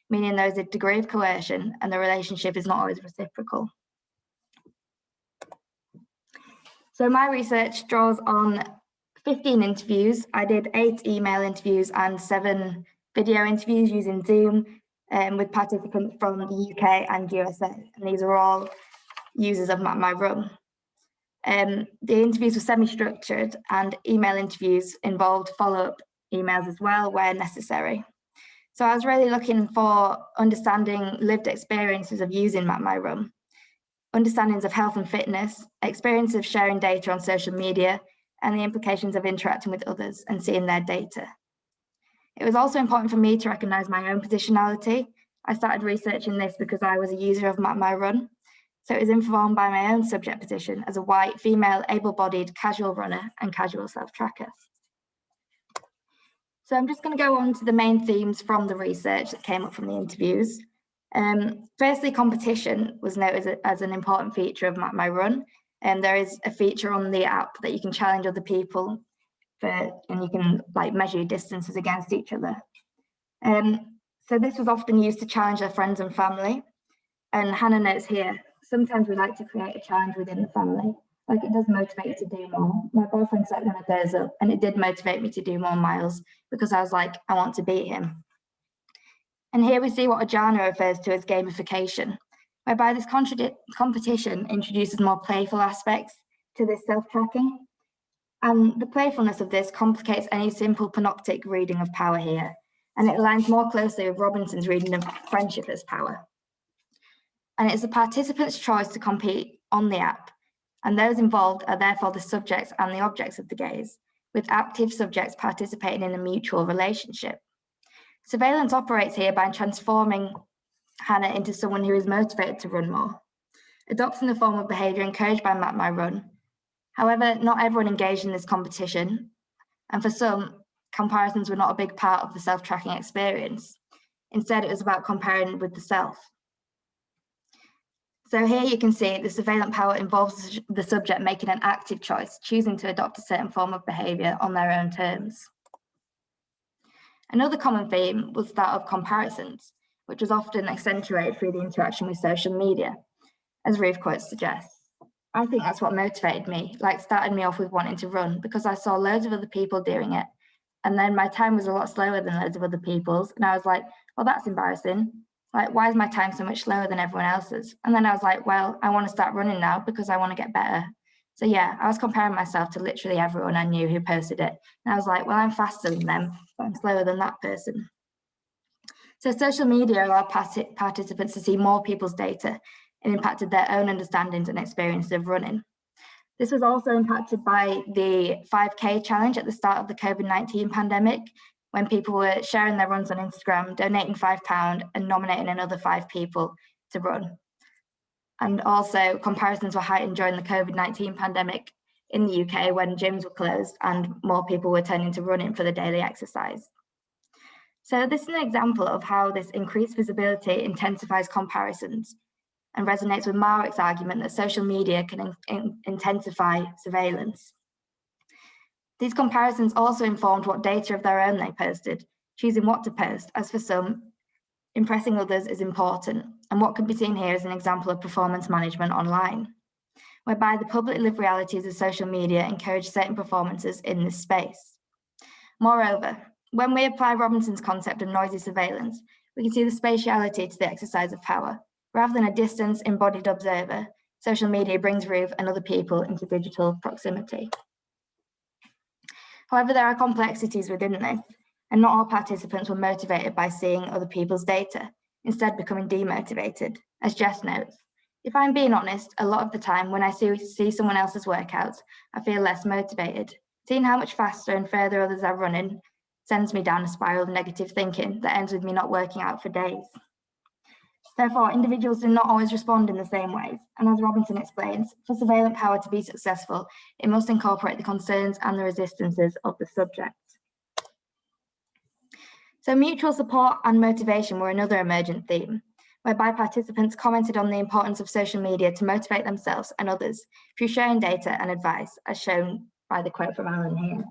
meaning there is a degree of coercion and the relationship is not always reciprocal. So my research draws on 15 interviews. I did 8 email interviews and 7 video interviews using Zoom with participants from the UK and USA. And these are all users of MapMyRun. The interviews were semi-structured, and email interviews involved follow-up emails as well where necessary. So I was really looking for understanding lived experiences of using MapMyRun, understandings of health and fitness, experience of sharing data on social media, and the implications of interacting with others and seeing their data. It was also important for me to recognise my own positionality. I started researching this because I was a user of MapMyRun. So it was informed by my own subject position as a white, female, able-bodied, casual runner and casual self-tracker. So I'm just going to go on to the main themes from the research that came up from the interviews. Firstly, competition was noted as an important feature of MapMyRun. There is a feature on the app that you can challenge other people and you can measure your distances against each other. So this was often used to challenge their friends and family. And Hannah notes here, sometimes we like to create a challenge within the family. It does motivate you to do more. My boyfriend set one of theirs up and it did motivate me to do more miles because I was like, I want to beat him. And here we see what Ajana refers to as gamification, whereby this competition introduces more playful aspects to this self-tracking. And the playfulness of this complicates any simple panoptic reading of power here, and it aligns more closely with Robinson's reading of friendship as power. And it's the participants' choice to compete on the app, and those involved are therefore the subjects and the objects of the gaze, with active subjects participating in a mutual relationship. Surveillance operates here by transforming Hannah into someone who is motivated to run more, adopting the form of behaviour encouraged by MapMyRun. However, not everyone engaged in this competition, and for some, comparisons were not a big part of the self-tracking experience. Instead, it was about comparing with the self. So here you can see the surveillance power involves the subject making an active choice, choosing to adopt a certain form of behaviour on their own terms. Another common theme was that of comparisons, which was often accentuated through the interaction with social media, as Ruth quote suggests. I think that's what motivated me, started me off with wanting to run, because I saw loads of other people doing it. And then my time was a lot slower than loads of other people's. And I was like, well, that's embarrassing. Like, why is my time so much slower than everyone else's? And then I was like, well, I want to start running now because I want to get better. So yeah, I was comparing myself to literally everyone I knew who posted it. And I was like, well, I'm faster than them, but I'm slower than that person. So social media allowed participants to see more people's data and impacted their own understandings and experiences of running. This was also impacted by the 5K challenge at the start of the COVID-19 pandemic, when people were sharing their runs on Instagram, donating £5 and nominating another 5 people to run. And also comparisons were heightened during the COVID-19 pandemic in the UK when gyms were closed and more people were turning to running for the daily exercise. So this is an example of how this increased visibility intensifies comparisons and resonates with Marwick's argument that social media can intensify surveillance. These comparisons also informed what data of their own they posted, choosing what to post, as for some, impressing others is important, and what can be seen here is an example of performance management online, whereby the public lived realities of social media encourage certain performances in this space. Moreover, when we apply Robinson's concept of noisy surveillance, we can see the spatiality to the exercise of power. Rather than a distant, embodied observer, social media brings Ruth and other people into digital proximity. However, there are complexities within this, and not all participants were motivated by seeing other people's data, instead becoming demotivated. As Jess notes, if I'm being honest, a lot of the time when I see someone else's workouts, I feel less motivated. Seeing how much faster and further others are running sends me down a spiral of negative thinking that ends with me not working out for days. Therefore, individuals do not always respond in the same ways, and as Robinson explains, for surveillance power to be successful, it must incorporate the concerns and the resistances of the subject. So mutual support and motivation were another emergent theme, whereby participants commented on the importance of social media to motivate themselves and others through sharing data and advice, as shown by the quote from Alan here.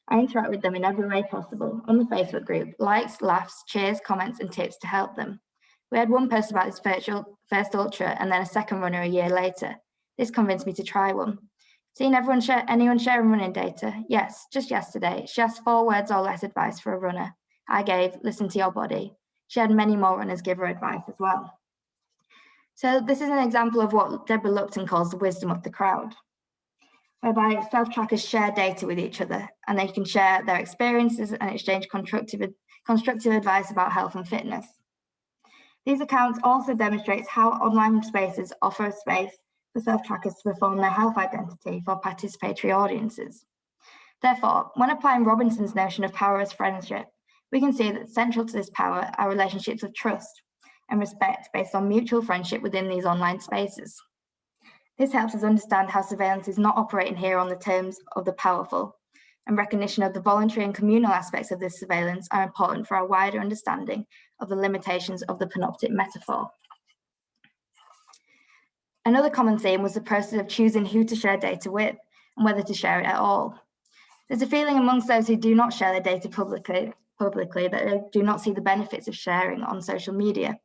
I interact with them in every way possible on the Facebook group, likes, laughs, cheers, comments, and tips to help them. We had one post about his first ultra and then a second runner a year later. This convinced me to try one. Seeing anyone sharing running data? Yes, just yesterday, she asked 4 words or less advice for a runner. I gave, listen to your body. She had many more runners give her advice as well. So this is an example of what Deborah Lupton calls the wisdom of the crowd, whereby self-trackers share data with each other and they can share their experiences and exchange constructive advice about health and fitness. These accounts also demonstrate how online spaces offer a space for self-trackers to perform their health identity for participatory audiences. Therefore, when applying Robinson's notion of power as friendship, we can see that central to this power are relationships of trust and respect based on mutual friendship within these online spaces. This helps us understand how surveillance is not operating here on the terms of the powerful, and recognition of the voluntary and communal aspects of this surveillance are important for our wider understanding of the limitations of the panoptic metaphor. Another common theme was the process of choosing who to share data with and whether to share it at all. There's a feeling amongst those who do not share their data publicly that they do not see the benefits of sharing on social media.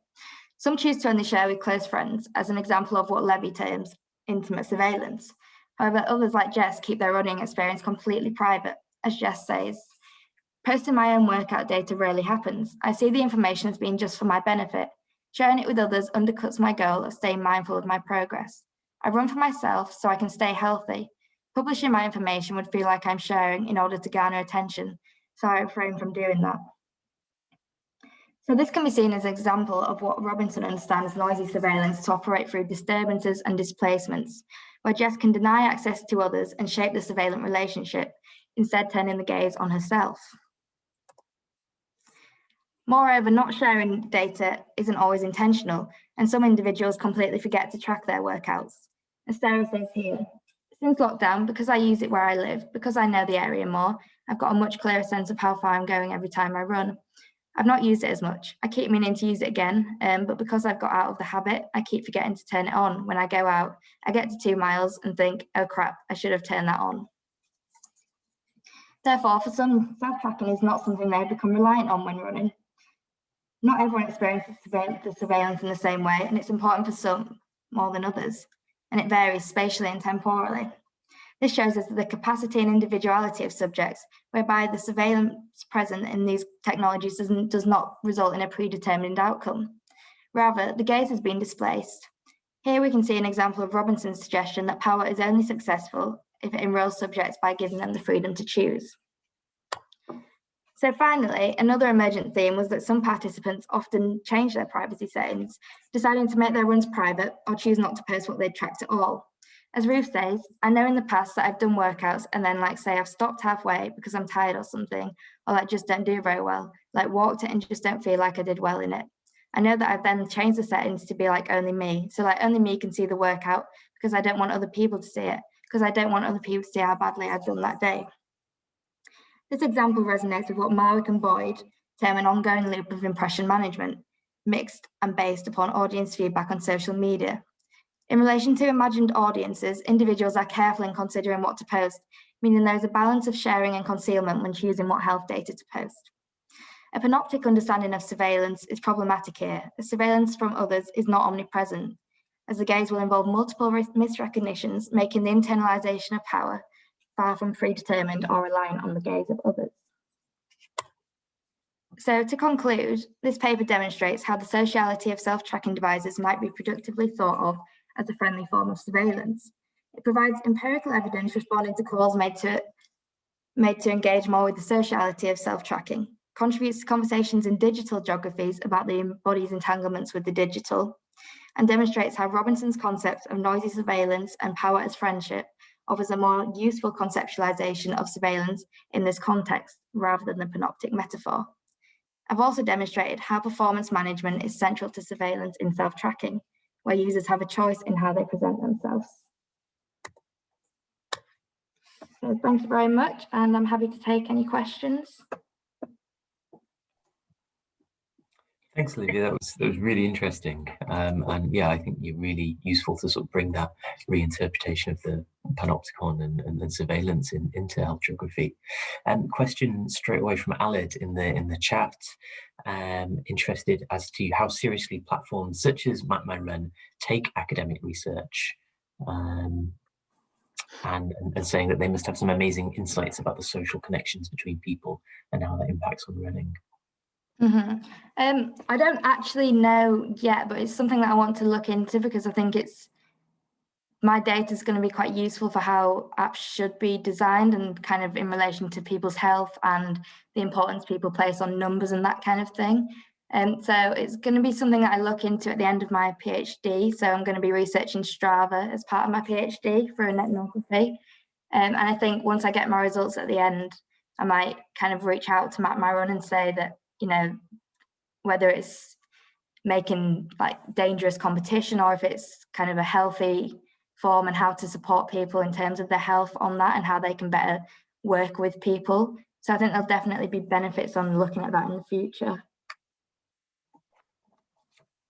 Some choose to only share with close friends, as an example of what Levy terms intimate surveillance. However, others like Jess keep their running experience completely private. As Jess says, posting my own workout data rarely happens. I see the information as being just for my benefit. Sharing it with others undercuts my goal of staying mindful of my progress. I run for myself so I can stay healthy. Publishing my information would feel like I'm sharing in order to garner attention, so I refrain from doing that. So this can be seen as an example of what Robinson understands noisy surveillance to operate through disturbances and displacements, where Jess can deny access to others and shape the surveillance relationship, instead turning the gaze on herself. Moreover, not sharing data isn't always intentional, and some individuals completely forget to track their workouts. As Sarah says here, since lockdown, because I use it where I live, because I know the area more, I've got a much clearer sense of how far I'm going every time I run. I've not used it as much. I keep meaning to use it again, but because I've got out of the habit, I keep forgetting to turn it on when I go out. I get to 2 miles and think, oh crap, I should have turned that on. Therefore, for some, self-tracking is not something they become reliant on when running. Not everyone experiences the surveillance in the same way, and it's important for some more than others, and it varies spatially and temporally. This shows us the capacity and individuality of subjects, whereby the surveillance present in these technologies does not result in a predetermined outcome. Rather, the gaze has been displaced. Here we can see an example of Robinson's suggestion that power is only successful if it enrolls subjects by giving them the freedom to choose. So finally, another emergent theme was that some participants often change their privacy settings, deciding to make their runs private or choose not to post what they'd tracked at all. As Ruth says, I know in the past that I've done workouts and then say I've stopped halfway because I'm tired or something, or just don't do very well, walked it and just don't feel like I did well in it. I know that I've then changed the settings to be only me. So only me can see the workout because I don't want other people to see it, because I don't want other people to see how badly I've done that day. This example resonates with what Marwick and Boyd term an ongoing loop of impression management, mixed and based upon audience feedback on social media. In relation to imagined audiences, individuals are careful in considering what to post, meaning there is a balance of sharing and concealment when choosing what health data to post. A panoptic understanding of surveillance is problematic here, as surveillance from others is not omnipresent, as the gaze will involve multiple misrecognitions, making the internalization of power far from predetermined or reliant on the gaze of others. So to conclude, this paper demonstrates how the sociality of self-tracking devices might be productively thought of as a friendly form of surveillance. It provides empirical evidence responding to calls made to engage more with the sociality of self-tracking, contributes to conversations in digital geographies about the body's entanglements with the digital, and demonstrates how Robinson's concept of noisy surveillance and power as friendship offers a more useful conceptualization of surveillance in this context rather than the panoptic metaphor. I've also demonstrated how performance management is central to surveillance in self-tracking, where users have a choice in how they present themselves. So thank you very much, and I'm happy to take any questions. Thanks, Olivia. That was really interesting, and yeah, I think you're really useful to sort of bring that reinterpretation of the panopticon and surveillance into health geography. Question straight away from Aled in the chat. Interested as to how seriously platforms such as MapMyRun take academic research, and saying that they must have some amazing insights about the social connections between people and how that impacts on running. I don't actually know yet, but it's something that I want to look into because I think my data is going to be quite useful for how apps should be designed and kind of in relation to people's health and the importance people place on numbers and that kind of thing. So it's going to be something that I look into at the end of my PhD. So I'm going to be researching Strava as part of my PhD for ethnography. And I think once I get my results at the end, I might kind of reach out to MapMyRun and say that, whether it's making dangerous competition or if it's kind of a healthy form and how to support people in terms of their health on that and how they can better work with people. So I think there'll definitely be benefits on looking at that in the future.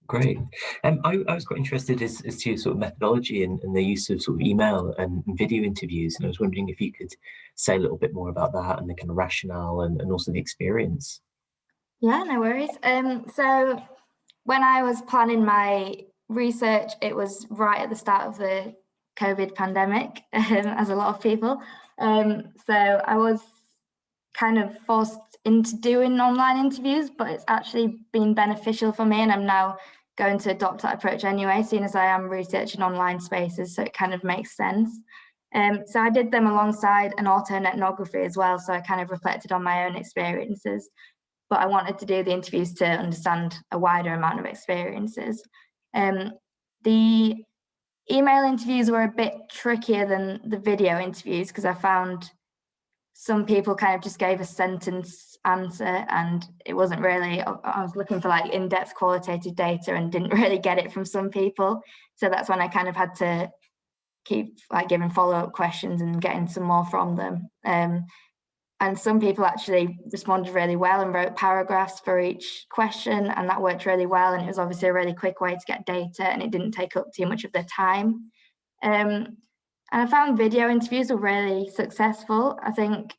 Great. I was quite interested as to your sort of methodology and the use of sort of email and video interviews. And I was wondering if you could say a little bit more about that and the kind of rationale and also the experience. Yeah, no worries. So when I was planning my research, it was right at the start of the COVID pandemic, as a lot of people. So I was kind of forced into doing online interviews, but it's actually been beneficial for me, and I'm now going to adopt that approach anyway, seeing as I am researching online spaces, so it kind of makes sense. So I did them alongside an auto-ethnography as well, so I kind of reflected on my own experiences, but I wanted to do the interviews to understand a wider amount of experiences. The email interviews were a bit trickier than the video interviews because I found some people kind of just gave a sentence answer and it wasn't really, I was looking for in-depth qualitative data and didn't really get it from some people. So that's when I kind of had to keep giving follow-up questions and getting some more from them. And some people actually responded really well and wrote paragraphs for each question, and that worked really well. And it was obviously a really quick way to get data and it didn't take up too much of their time. And I found video interviews were really successful. I think,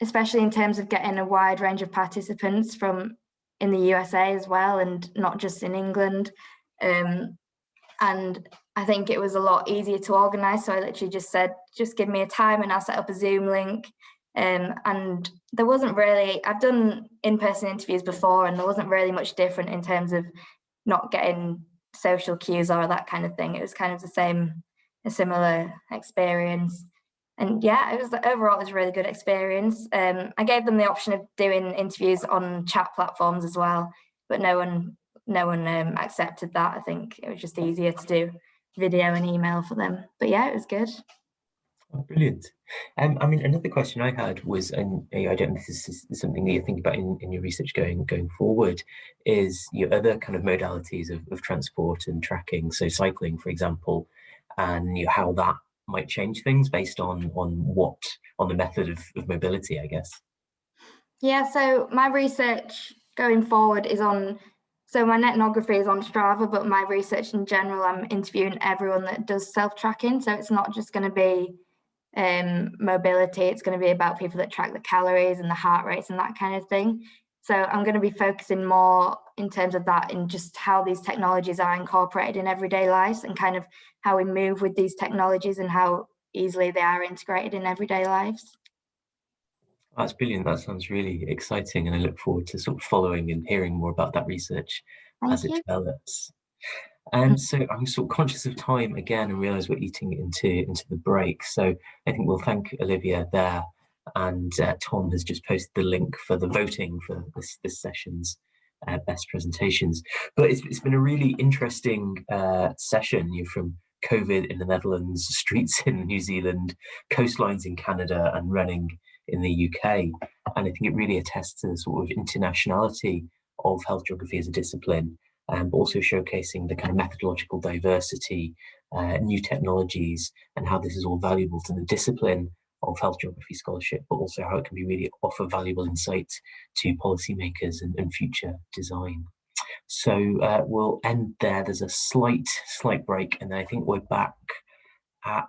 especially in terms of getting a wide range of participants from in the USA as well, and not just in England. And I think it was a lot easier to organize. So I literally just said, just give me a time and I'll set up a Zoom link. And there wasn't really, I've done in-person interviews before and there wasn't really much different in terms of not getting social cues or that kind of thing. It was kind of a similar experience. And yeah, overall it was a really good experience. I gave them the option of doing interviews on chat platforms as well, but no one accepted that. I think it was just easier to do video and email for them. But yeah, it was good. Oh, brilliant. I mean, another question I had was, and I don't know if this is something that you think about in your research going forward, is your other kind of modalities of transport and tracking. So cycling, for example, and how that might change things based on the method of mobility, I guess. Yeah, so my research going forward is so my ethnography is on Strava, but my research in general, I'm interviewing everyone that does self-tracking. So it's not just going to be mobility, it's going to be about people that track the calories and the heart rates and that kind of thing. So I'm going to be focusing more in terms of that, in just how these technologies are incorporated in everyday lives and kind of how we move with these technologies and how easily they are integrated in everyday lives. That's brilliant. That sounds really exciting, and I look forward to sort of following and hearing more about that research as it develops. So I'm sort of conscious of time again and realise we're eating into the break. So I think we'll thank Olivia there, and Tom has just posted the link for the voting for this session's best presentations. But it's been a really interesting session. You're from COVID in the Netherlands, streets in New Zealand, coastlines in Canada, and running in the UK. And I think it really attests to the sort of internationality of health geography as a discipline, but also showcasing the kind of methodological diversity, new technologies, and how this is all valuable to the discipline of health geography scholarship, but also how it can be really offer valuable insights to policymakers and future design. So we'll end there. There's a slight break, and then I think we're back at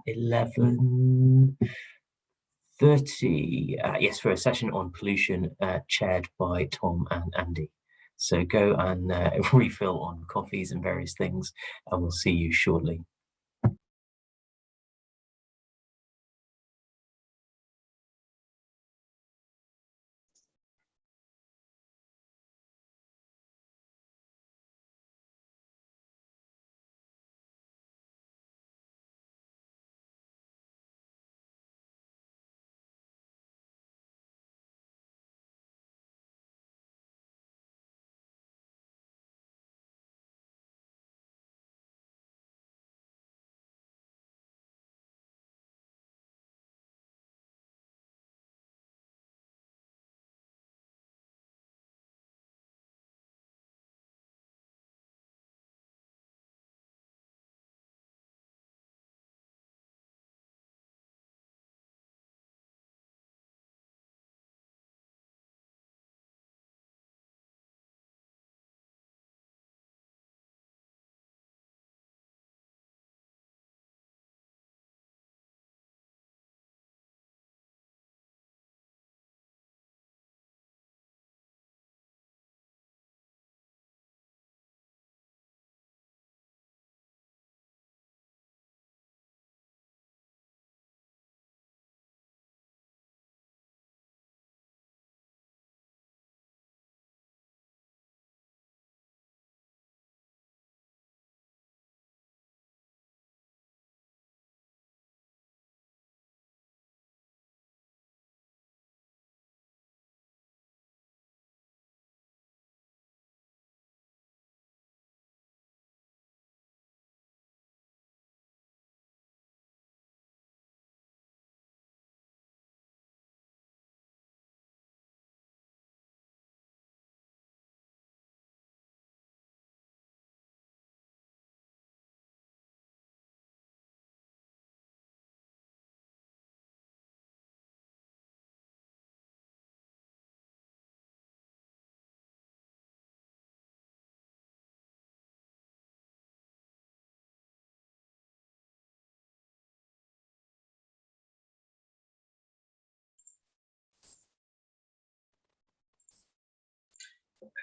11:30. Yes, for a session on pollution chaired by Tom and Andy. So go and refill on coffees and various things, and we'll see you shortly.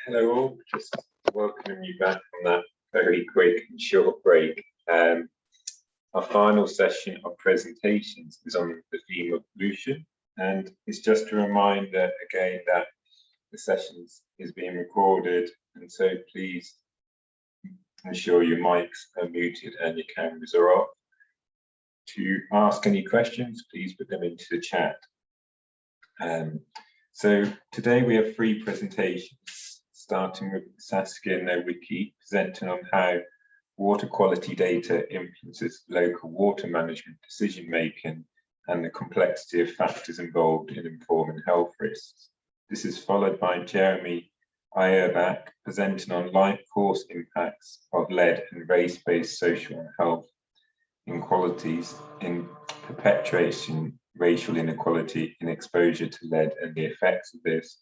Hello all, just welcoming you back from that very quick and short break. Our final session of presentations is on the theme of pollution, and it's just a reminder again that the session is being recorded and so please ensure your mics are muted and your cameras are off. To ask any questions, please put them into the chat. So today we have 3 presentations, starting with Saskia Nowicki presenting on how water quality data influences local water management decision making and the complexity of factors involved in informing health risks. This is followed by Jeremy Ayerbach presenting on life course impacts of lead and race-based social and health inequalities in perpetuation, racial inequality in exposure to lead and the effects of this.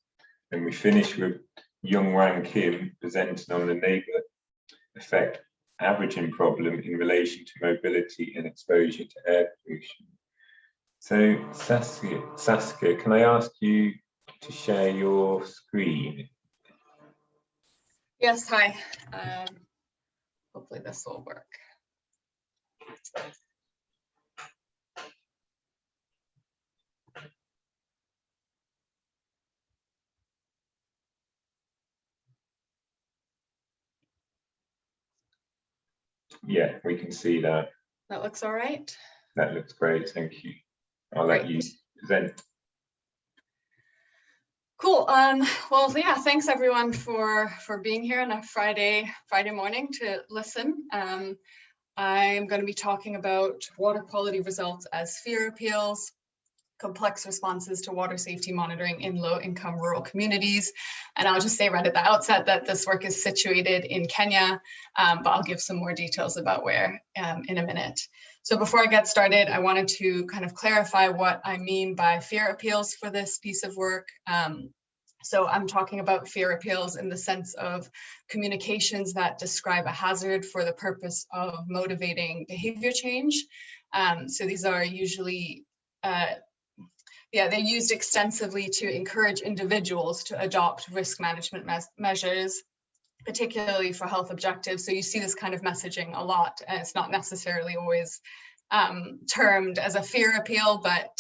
And we finish with Young Wan Kim presenting on the neighbour effect averaging problem in relation to mobility and exposure to air pollution. So Saskia, can I ask you to share your screen? Yes, hi. Hopefully this will work. Yeah, we can see that. That looks all right. That looks great, thank you. I'll let you present. Cool. Well, yeah, thanks everyone for being here on a Friday morning to listen. I'm going to be talking about water quality results as fear appeals, complex responses to water safety monitoring in low-income rural communities. And I'll just say right at the outset that this work is situated in Kenya, but I'll give some more details about where in a minute. So before I get started, I wanted to kind of clarify what I mean by fear appeals for this piece of work. So I'm talking about fear appeals in the sense of communications that describe a hazard for the purpose of motivating behavior change. So these are usually, they're used extensively to encourage individuals to adopt risk management measures, particularly for health objectives. So you see this kind of messaging a lot, and it's not necessarily always termed as a fear appeal, but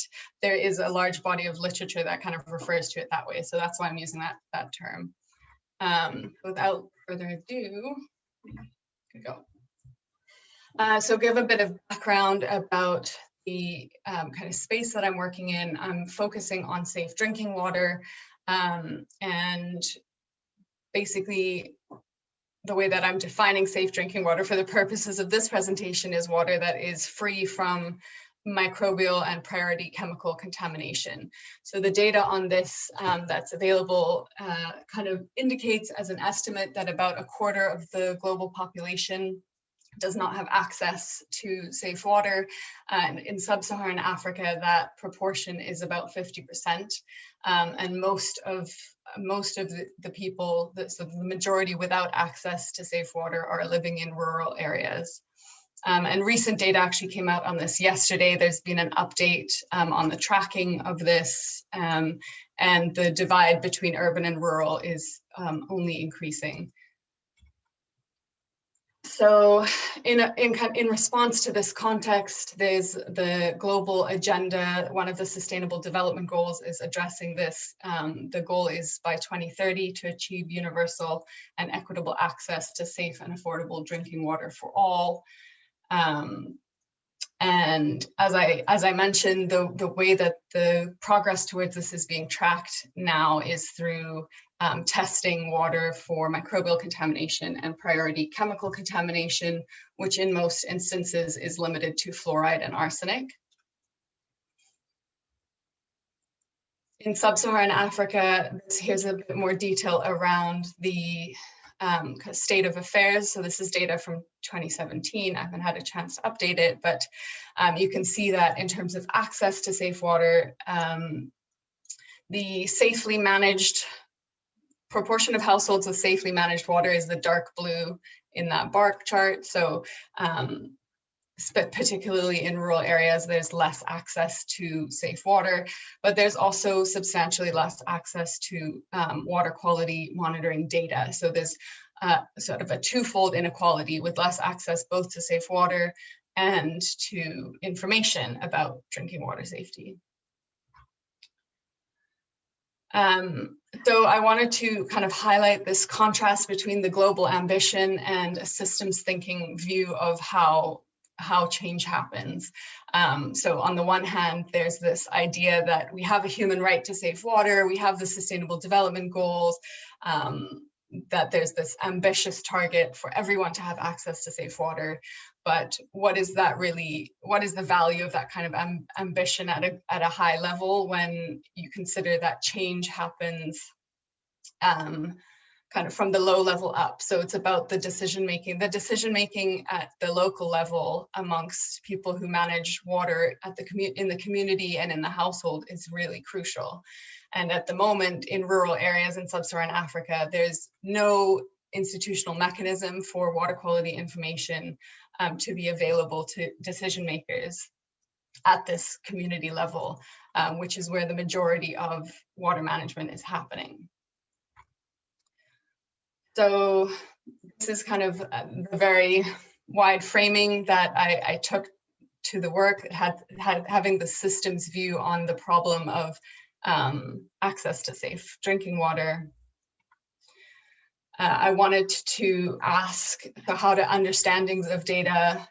there is a large body of literature that kind of refers to it that way. So that's why I'm using that term. Without further ado, go. So give a bit of background about the kind of space that I'm working in. I'm focusing on safe drinking water, and basically the way that I'm defining safe drinking water for the purposes of this presentation is water that is free from microbial and priority chemical contamination. So the data on this that's available kind of indicates as an estimate that about 1/4 of the global population does not have access to safe water. And in sub-Saharan Africa, that proportion is about 50%. And most of the people, so the majority without access to safe water, are living in rural areas. And recent data actually came out on this yesterday. There's been an update on the tracking of this, and the divide between urban and rural is only increasing. So in response to this context, there's the global agenda. One of the sustainable development goals is addressing this. The goal is by 2030 to achieve universal and equitable access to safe and affordable drinking water for all. And as I mentioned, the way that the progress towards this is being tracked now is through testing water for microbial contamination and priority chemical contamination, which in most instances is limited to fluoride and arsenic. In sub-Saharan Africa, here's a bit more detail around the state of affairs. So this is data from 2017. I haven't had a chance to update it, but you can see that in terms of access to safe water, the safely managed proportion of households with safely managed water is the dark blue in that bar chart. So particularly in rural areas, there's less access to safe water, but there's also substantially less access to water quality monitoring data. So there's sort of a twofold inequality with less access both to safe water and to information about drinking water safety. So I wanted to kind of highlight this contrast between the global ambition and a systems thinking view of how change happens. So on the one hand, there's this idea that we have a human right to safe water, we have the Sustainable Development Goals, that there's this ambitious target for everyone to have access to safe water. But what is that really, what is the value of that kind of ambition at a high level when you consider that change happens kind of from the low level up? So it's about the decision making at the local level amongst people who manage water at in the community and in the household is really crucial. And at the moment in rural areas in sub-Saharan Africa, there's no institutional mechanism for water quality information to be available to decision makers at this community level, which is where the majority of water management is happening. So this is kind of the very wide framing that I took to the work, having the systems view on the problem of access to safe drinking water. I wanted to ask how do understandings of data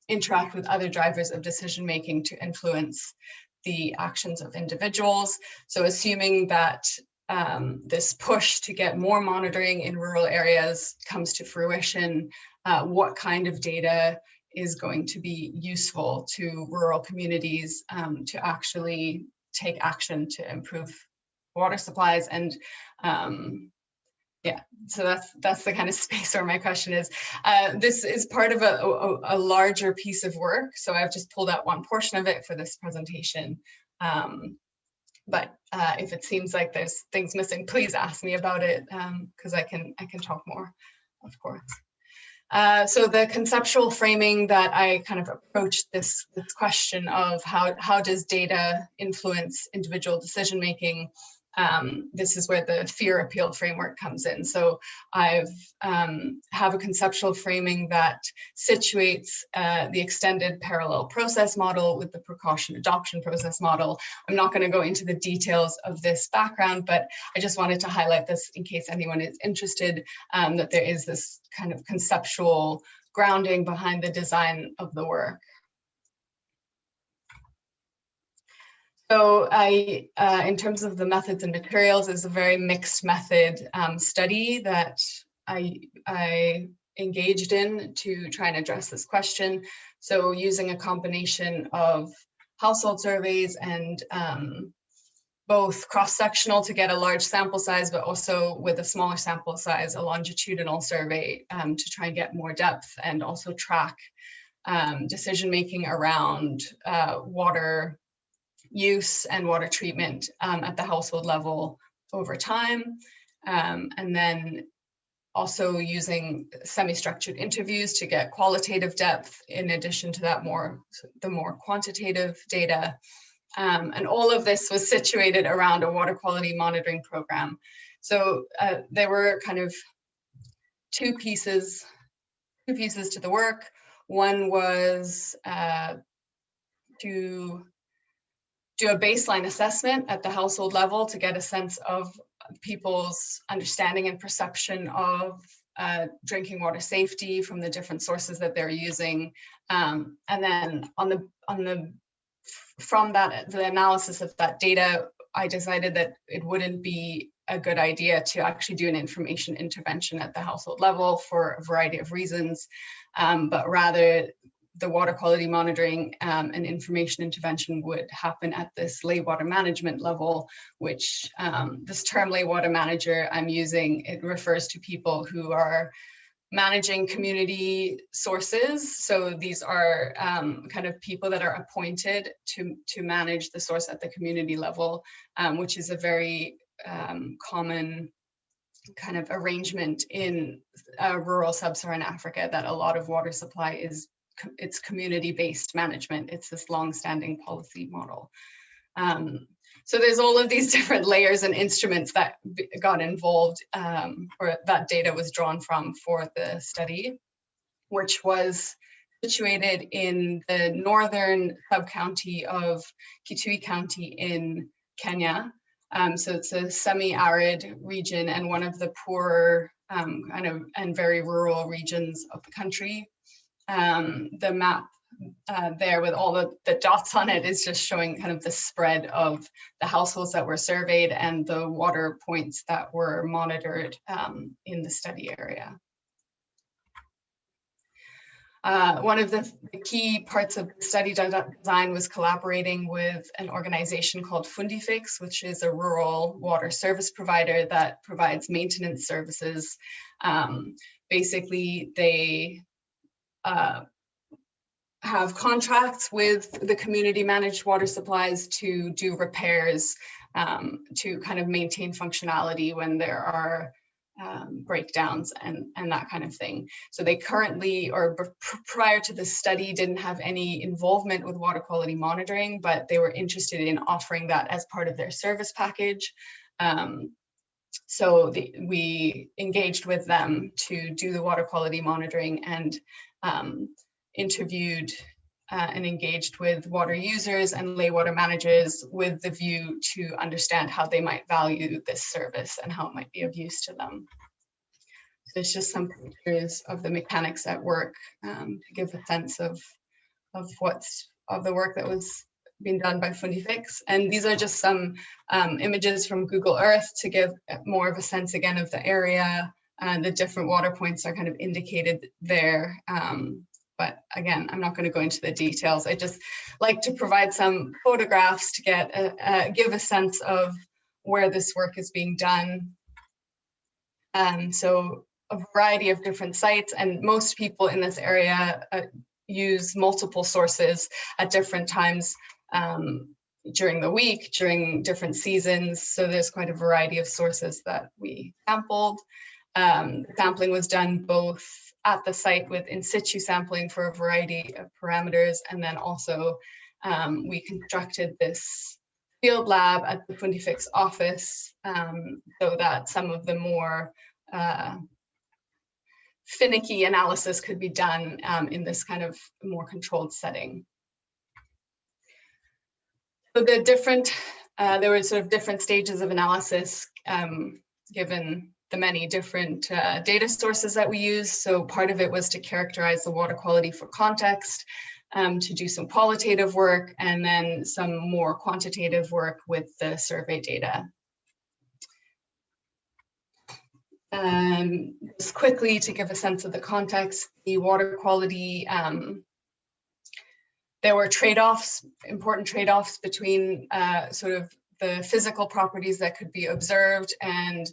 interact with other drivers of decision making to influence the actions of individuals. So assuming that this push to get more monitoring in rural areas comes to fruition, what kind of data is going to be useful to rural communities to actually take action to improve water supplies? And yeah, so that's the kind of space where my question is. This is part of a larger piece of work, so I've just pulled out one portion of it for this presentation. But if it seems like there's things missing, please ask me about it, because I can talk more, of course. So the conceptual framing that I kind of approached this question of how does data influence individual decision making. This is where the fear appeal framework comes in. So I've have a conceptual framing that situates the extended parallel process model with the precaution adoption process model. I'm not going to go into the details of this background, but I just wanted to highlight this in case anyone is interested, that there is this kind of conceptual grounding behind the design of the work. So in terms of the methods and materials, is a very mixed method study that I engaged in to try and address this question. So using a combination of household surveys and both cross-sectional to get a large sample size, but also with a smaller sample size, a longitudinal survey to try and get more depth and also track decision-making around water use and water treatment at the household level over time. And then also using semi-structured interviews to get qualitative depth in addition to that the more quantitative data. And all of this was situated around a water quality monitoring program. So there were kind of two pieces to the work. One was to do a baseline assessment at the household level to get a sense of people's understanding and perception of drinking water safety from the different sources that they're using. And then from that, the analysis of that data, I decided that it wouldn't be a good idea to actually do an information intervention at the household level for a variety of reasons, but rather the water quality monitoring and information intervention would happen at this lay water management level, which this term lay water manager I'm using, it refers to people who are managing community sources. So these are kind of people that are appointed to manage the source at the community level, which is a very common kind of arrangement in rural sub-Saharan Africa, that a lot of water supply it's community-based management. It's this long-standing policy model. So there's all of these different layers and instruments that got involved, or that data was drawn from for the study, which was situated in the northern sub-county of Kitui County in Kenya. So it's a semi-arid region and one of the poorer and very rural regions of the country. The map there with all the dots on it is just showing kind of the spread of the households that were surveyed and the water points that were monitored in the study area. One of the key parts of the study design was collaborating with an organization called Fundifix, which is a rural water service provider that provides maintenance services. Basically, they have contracts with the community managed water supplies to do repairs to kind of maintain functionality when there are breakdowns and that kind of thing. So they currently, or prior to the study, didn't have any involvement with water quality monitoring, but they were interested in offering that as part of their service package. So we engaged with them to do the water quality monitoring and interviewed and engaged with water users and lay water managers with the view to understand how they might value this service and how it might be of use to them. So it's just some pictures of the mechanics at work to give a sense of the work that was being done by Fundifix. And these are just some images from Google Earth to give more of a sense again of the area, and the different water points are kind of indicated there. But again, I'm not going to go into the details. I just like to provide some photographs to give a sense of where this work is being done. So a variety of different sites, and most people in this area use multiple sources at different times during the week, during different seasons. So there's quite a variety of sources that we sampled. Sampling was done both at the site with in situ sampling for a variety of parameters, and then also we constructed this field lab at the Fundifix office so that some of the more finicky analysis could be done in this kind of more controlled setting. So the different, there were sort of different stages of analysis given the many different data sources that we use. So part of it was to characterize the water quality for context, to do some qualitative work, and then some more quantitative work with the survey data. Just quickly to give a sense of the context, the water quality, there were trade-offs, important trade-offs between sort of the physical properties that could be observed and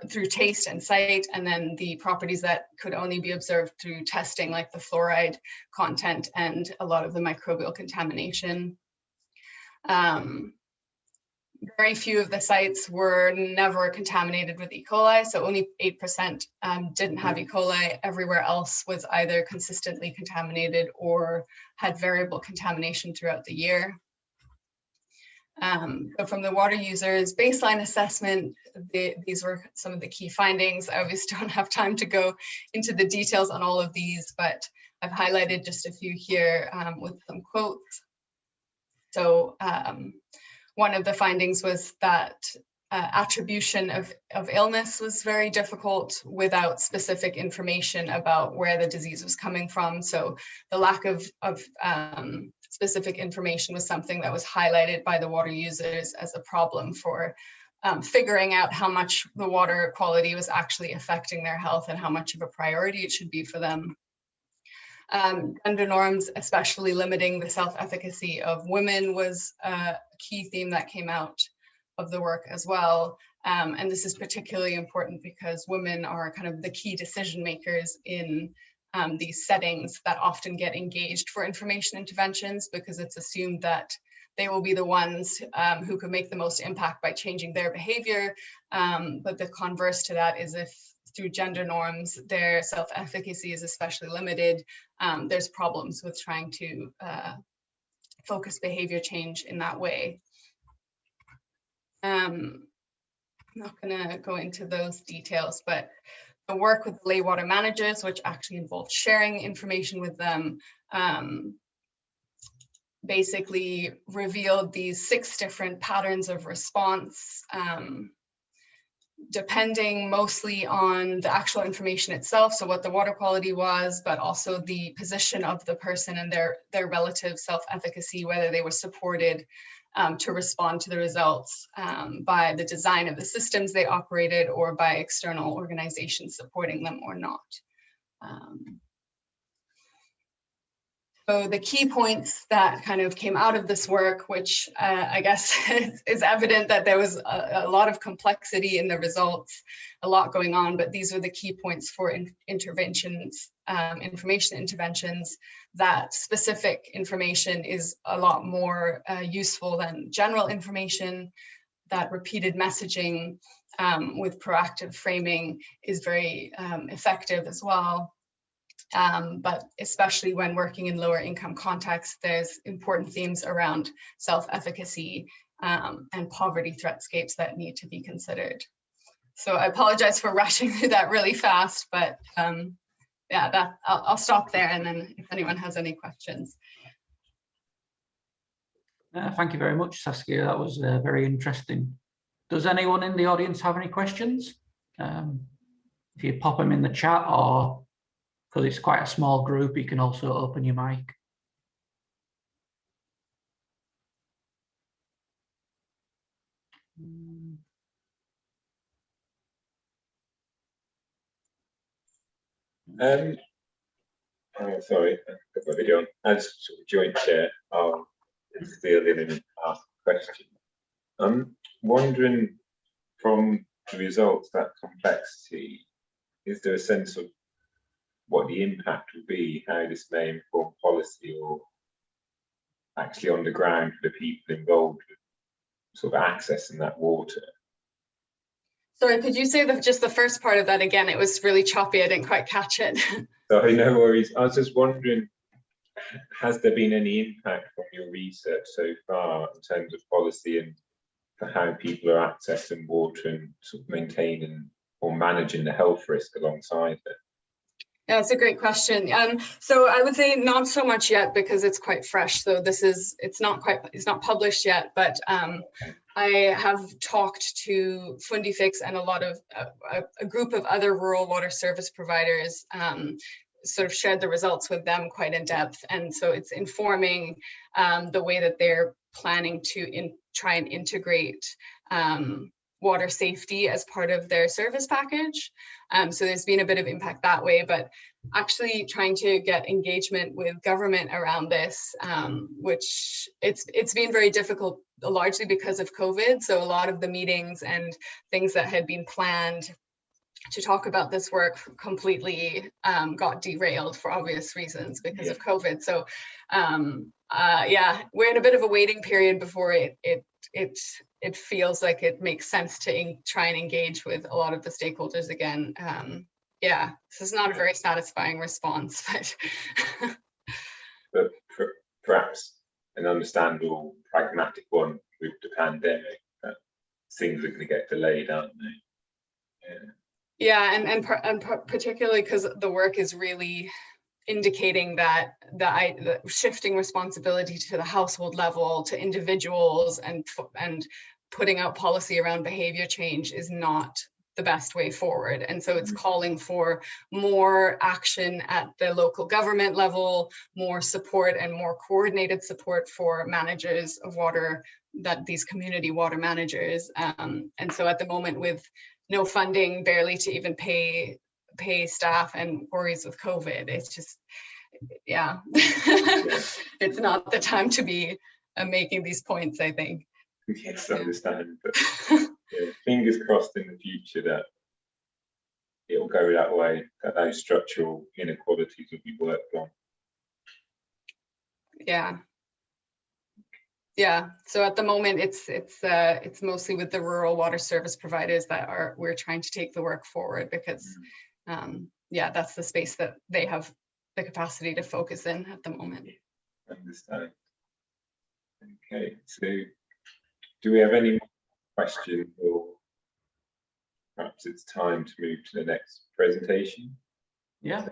through taste and sight, and then the properties that could only be observed through testing, like the fluoride content and a lot of the microbial contamination. Very few of the sites were never contaminated with E. coli, so only 8% didn't have E. coli. Everywhere else was either consistently contaminated or had variable contamination throughout the year. So from the water users baseline assessment, these were some of the key findings. I obviously don't have time to go into the details on all of these, but I've highlighted just a few here with some quotes. So one of the findings was that attribution of illness was very difficult without specific information about where the disease was coming from. So the lack of specific information was something that was highlighted by the water users as a problem for figuring out how much the water quality was actually affecting their health and how much of a priority it should be for them. Gender norms, especially limiting the self-efficacy of women, was a key theme that came out of the work as well. And this is particularly important because women are kind of the key decision makers in these settings that often get engaged for information interventions, because it's assumed that they will be the ones who could make the most impact by changing their behavior. But the converse to that is if through gender norms, their self-efficacy is especially limited, there's problems with trying to focus behavior change in that way. I'm not gonna go into those details, but the work with lay water managers, which actually involved sharing information with them, basically revealed these 6 different patterns of response, depending mostly on the actual information itself, so what the water quality was, but also the position of the person and their relative self-efficacy, whether they were supported to respond to the results by the design of the systems they operated or by external organizations supporting them or not. So the key points that kind of came out of this work, which I guess is evident that there was a lot of complexity in the results, a lot going on, but these are the key points for interventions, information interventions, that specific information is a lot more useful than general information, that repeated messaging with proactive framing is very effective as well. But especially when working in lower income contexts, there's important themes around self-efficacy and poverty threatscapes that need to be considered. So I apologize for rushing through that really fast, but yeah, I'll stop there, and then if anyone has any questions. Thank you very much, Saskia. That was very interesting. Does anyone in the audience have any questions? If you pop them in the chat, or because it's quite a small group, you can also open your mic. Oh, sorry, I've got a video on. As sort of joint chair, I'll field in and ask a question. I'm wondering, from the results, that complexity, is there a sense of what the impact will be, how this may inform policy, or actually on the ground for the people involved with sort of accessing that water? Sorry, could you say just the first part of that again? It was really choppy, I didn't quite catch it. Sorry, no worries. I was just wondering, has there been any impact from your research so far in terms of policy and for how people are accessing water and sort of maintaining or managing the health risk alongside it? Yeah, it's a great question. So I would say not so much yet because it's quite fresh. So it's not published yet, but I have talked to Fundifix and a group of other rural water service providers, sort of shared the results with them quite in depth. And so it's informing the way that they're planning to try and integrate water safety as part of their service package. So there's been a bit of impact that way, but actually trying to get engagement with government around this, which it's been very difficult, largely because of COVID. So a lot of the meetings and things that had been planned to talk about this work completely got derailed for obvious reasons because of COVID. So yeah, we're in a bit of a waiting period before it feels like it makes sense to try and engage with a lot of the stakeholders again. Yeah, this is not a very satisfying response, but perhaps an understandable, pragmatic one with the pandemic, that things are going to get delayed, aren't they? Yeah, and particularly because the work is really indicating that the shifting responsibility to the household level, to individuals, and putting out policy around behavior change is not the best way forward. And so it's calling for more action at the local government level, more support and more coordinated support for managers of water, that these community water managers. And so at the moment, with no funding, barely to even pay staff, and worries with COVID, it's just, yeah, it's not the time to be making these points, I think. Yes, I understand. But yeah, fingers crossed in the future that it'll go that way, that those structural inequalities will be worked on. Yeah. So at the moment, it's mostly with the rural water service providers that we're trying to take the work forward, because yeah, that's the space that they have the capacity to focus in at the moment. I understand. Okay, so do we have any more questions, or perhaps it's time to move to the next presentation? Yeah.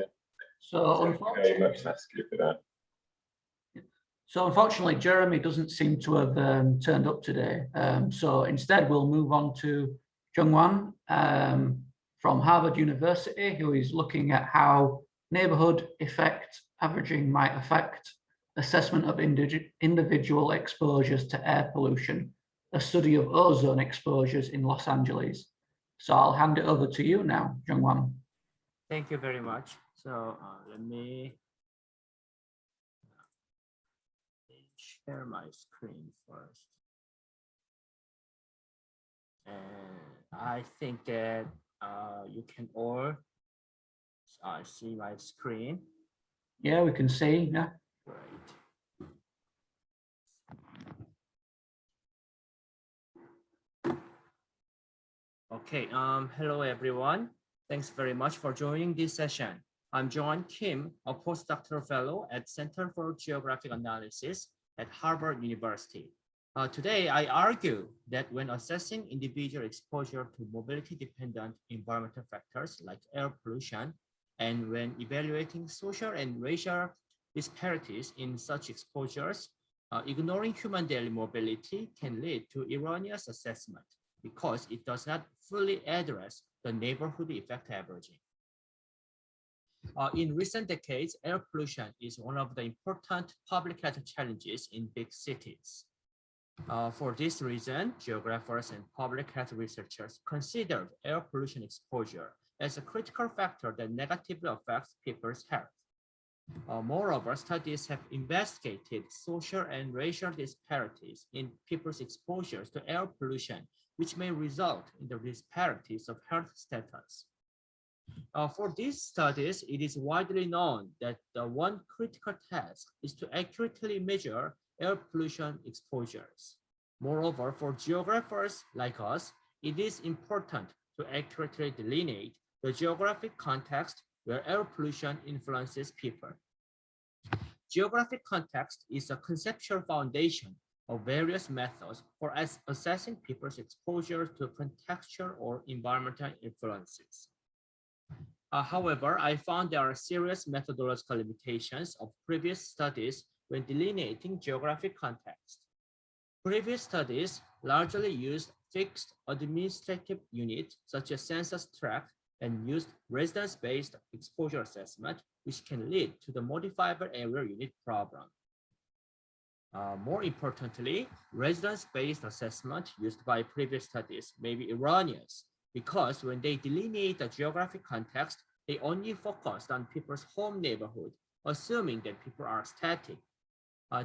So Thank you very much, Saskia, for that. So unfortunately, Jeremy doesn't seem to have turned up today. So instead, we'll move on to Jungwan from Harvard University, who is looking at how neighborhood effect averaging might affect assessment of individual exposures to air pollution, a study of ozone exposures in Los Angeles. So I'll hand it over to you now, Jungwan. Thank you very much. So let me share my screen first. And I think that you can all see my screen. Yeah, we can see. Yeah. Great. Okay. Hello everyone. Thanks very much for joining this session. I'm John Kim, a postdoctoral fellow at Center for Geographic Analysis at Harvard University. Today, I argue that when assessing individual exposure to mobility-dependent environmental factors like air pollution, and when evaluating social and racial disparities in such exposures, ignoring human daily mobility can lead to erroneous assessment because it does not fully address the neighborhood effect averaging. In recent decades, air pollution is one of the important public health challenges in big cities. For this reason, geographers and public health researchers considered air pollution exposure as a critical factor that negatively affects people's health. Moreover, studies have investigated social and racial disparities in people's exposures to air pollution, which may result in the disparities of health status. For these studies, it is widely known that the one critical task is to accurately measure air pollution exposures. Moreover, for geographers like us, it is important to accurately delineate the geographic context where air pollution influences people. Geographic context is a conceptual foundation of various methods for assessing people's exposure to contextual or environmental influences. However, I found there are serious methodological limitations of previous studies when delineating geographic context. Previous studies largely used fixed administrative units such as census tract and used residence-based exposure assessment, which can lead to the modifiable area unit problem. More importantly, residence-based assessment used by previous studies may be erroneous because when they delineate the geographic context, they only focused on people's home neighborhood, assuming that people are static.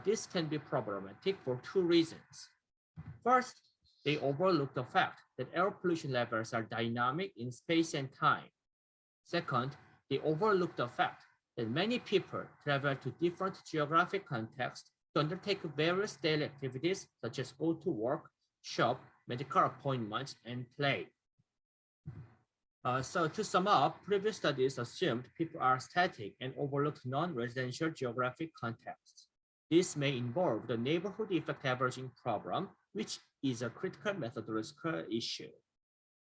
This can be problematic for two reasons. First, they overlook the fact that air pollution levels are dynamic in space and time. Second, they overlook the fact that many people travel to different geographic contexts to undertake various daily activities such as go to work, shop, medical appointments, and play. So to sum up, previous studies assumed people are static and overlooked non-residential geographic contexts. This may involve the neighborhood effect averaging problem, which is a critical methodological issue.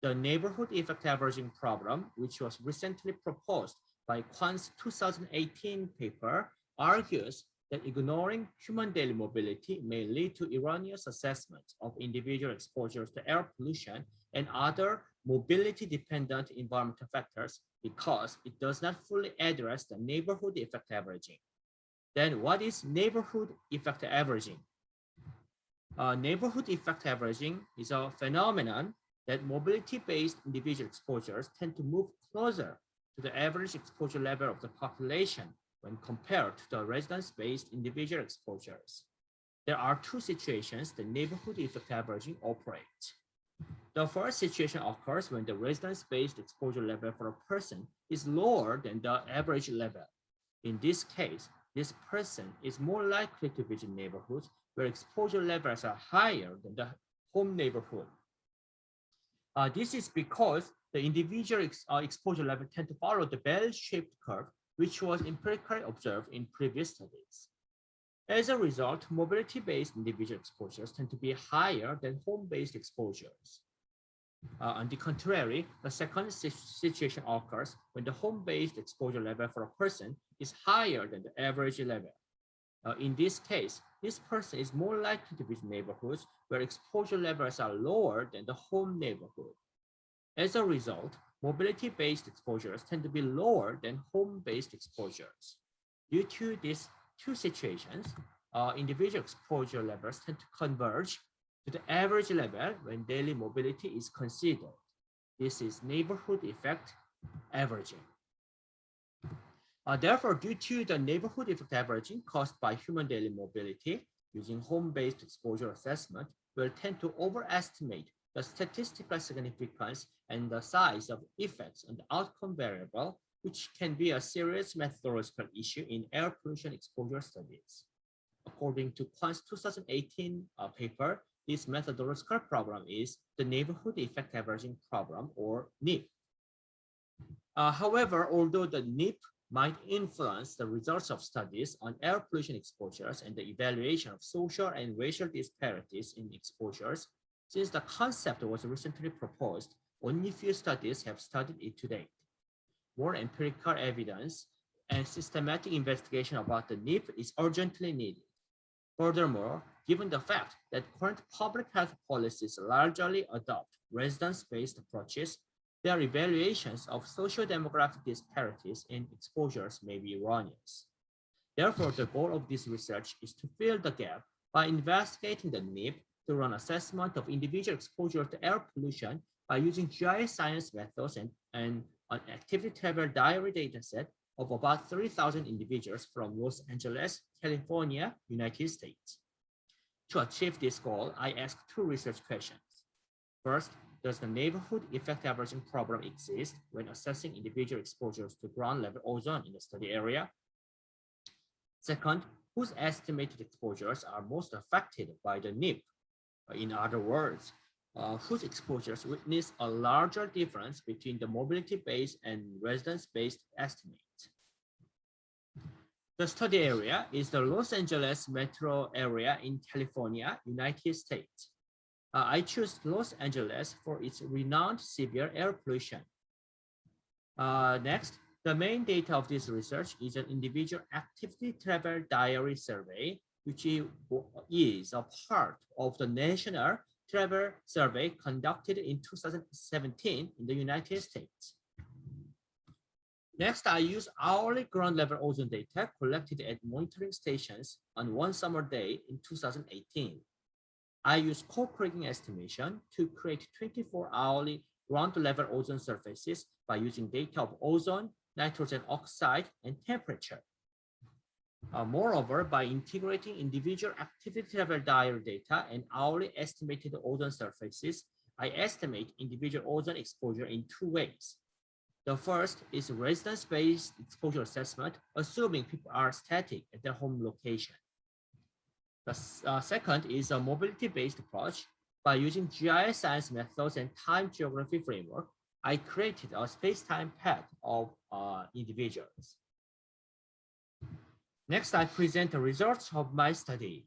The neighborhood effect averaging problem, which was recently proposed by Kwan's 2018 paper, argues that ignoring human daily mobility may lead to erroneous assessments of individual exposures to air pollution and other mobility-dependent environmental factors because it does not fully address the neighborhood effect averaging. Then what is neighborhood effect averaging? Neighborhood effect averaging is a phenomenon that mobility-based individual exposures tend to move closer to the average exposure level of the population when compared to the residence-based individual exposures. There are two situations that neighborhood effect averaging operates. The first situation occurs when the residence-based exposure level for a person is lower than the average level. In this case, this person is more likely to visit neighborhoods where exposure levels are higher than the home neighborhood. This is because the individual exposure level tend to follow the bell-shaped curve, which was empirically observed in previous studies. As a result, mobility-based individual exposures tend to be higher than home-based exposures. On the contrary, the second situation occurs when the home-based exposure level for a person is higher than the average level. In this case, this person is more likely to visit neighborhoods where exposure levels are lower than the home neighborhood. As a result, mobility-based exposures tend to be lower than home-based exposures. Due to these two situations, individual exposure levels tend to converge to the average level when daily mobility is considered. This is neighborhood effect averaging. Therefore, due to the neighborhood effect averaging caused by human daily mobility, using home-based exposure assessment will tend to overestimate the statistical significance and the size of effects on the outcome variable, which can be a serious methodological issue in air pollution exposure studies. According to Kwan's 2018 paper, this methodological problem is the neighborhood effect averaging problem, or NEP. However, although the NEP might influence the results of studies on air pollution exposures and the evaluation of social and racial disparities in exposures, since the concept was recently proposed, only few studies have studied it to date. More empirical evidence and systematic investigation about the NEP is urgently needed. Furthermore, given the fact that current public health policies largely adopt residence-based approaches, their evaluations of socio-demographic disparities in exposures may be erroneous. Therefore, the goal of this research is to fill the gap by investigating the NEP through an assessment of individual exposure to air pollution by using GIS science methods and an activity travel diary dataset of about 3,000 individuals from Los Angeles, California, United States. To achieve this goal, I asked two research questions. First, does the neighborhood effect averaging problem exist when assessing individual exposures to ground level ozone in the study area? Second, whose estimated exposures are most affected by the NEP? In other words, whose exposures witness a larger difference between the mobility-based and residence-based estimates. The study area is the Los Angeles metro area in California, United States. I chose Los Angeles for its renowned severe air pollution. Next, the main data of this research is an individual activity travel diary survey, which is a part of the National Travel Survey conducted in 2017 in the United States. Next, I use hourly ground level ozone data collected at monitoring stations on one summer day in 2018. I use co-creating estimation to create 24 hourly ground level ozone surfaces by using data of ozone, nitrogen oxide, and temperature. Moreover, by integrating individual activity level diary data and hourly estimated ozone surfaces, I estimate individual ozone exposure in two ways. The first is residence-based exposure assessment, assuming people are static at their home location. The second is a mobility-based approach. By using GIS science methods and time geography framework, I created a space-time path of individuals. Next, I present the results of my study.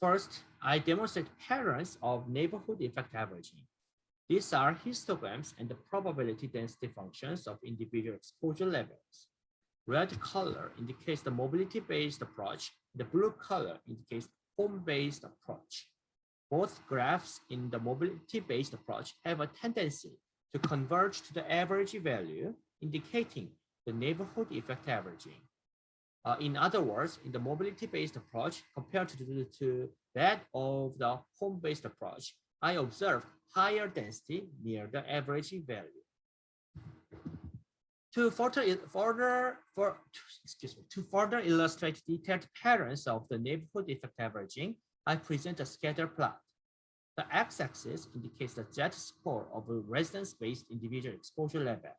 First, I demonstrate patterns of neighborhood effect averaging. These are histograms and the probability density functions of individual exposure levels. Red color indicates the mobility-based approach. The blue color indicates home-based approach. Both graphs in the mobility-based approach have a tendency to converge to the average value, indicating the neighborhood effect averaging. In other words, in the mobility-based approach, compared to that of the home-based approach, I observed higher density near the average value. To further illustrate detailed patterns of the neighborhood effect averaging, I present a scatter plot. The x-axis indicates the z-score of a residence-based individual exposure level.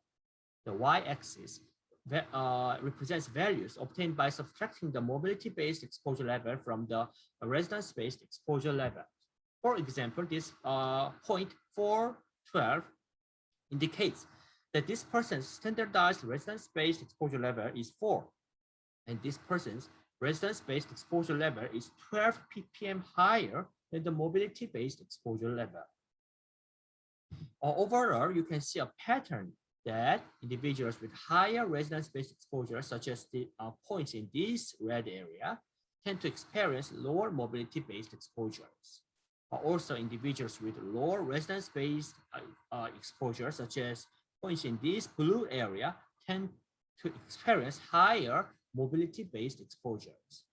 The y-axis represents values obtained by subtracting the mobility-based exposure level from the residence-based exposure level. For example, this point 412 indicates that this person's standardized residence-based exposure level is 4, and this person's residence-based exposure level is 12 ppm higher than the mobility-based exposure level. Overall, you can see a pattern that individuals with higher residence-based exposure, such as the points in this red area, tend to experience lower mobility-based exposures. Also, individuals with lower residence-based exposure, such as, for instance, this blue area, tend to experience higher mobility-based exposures.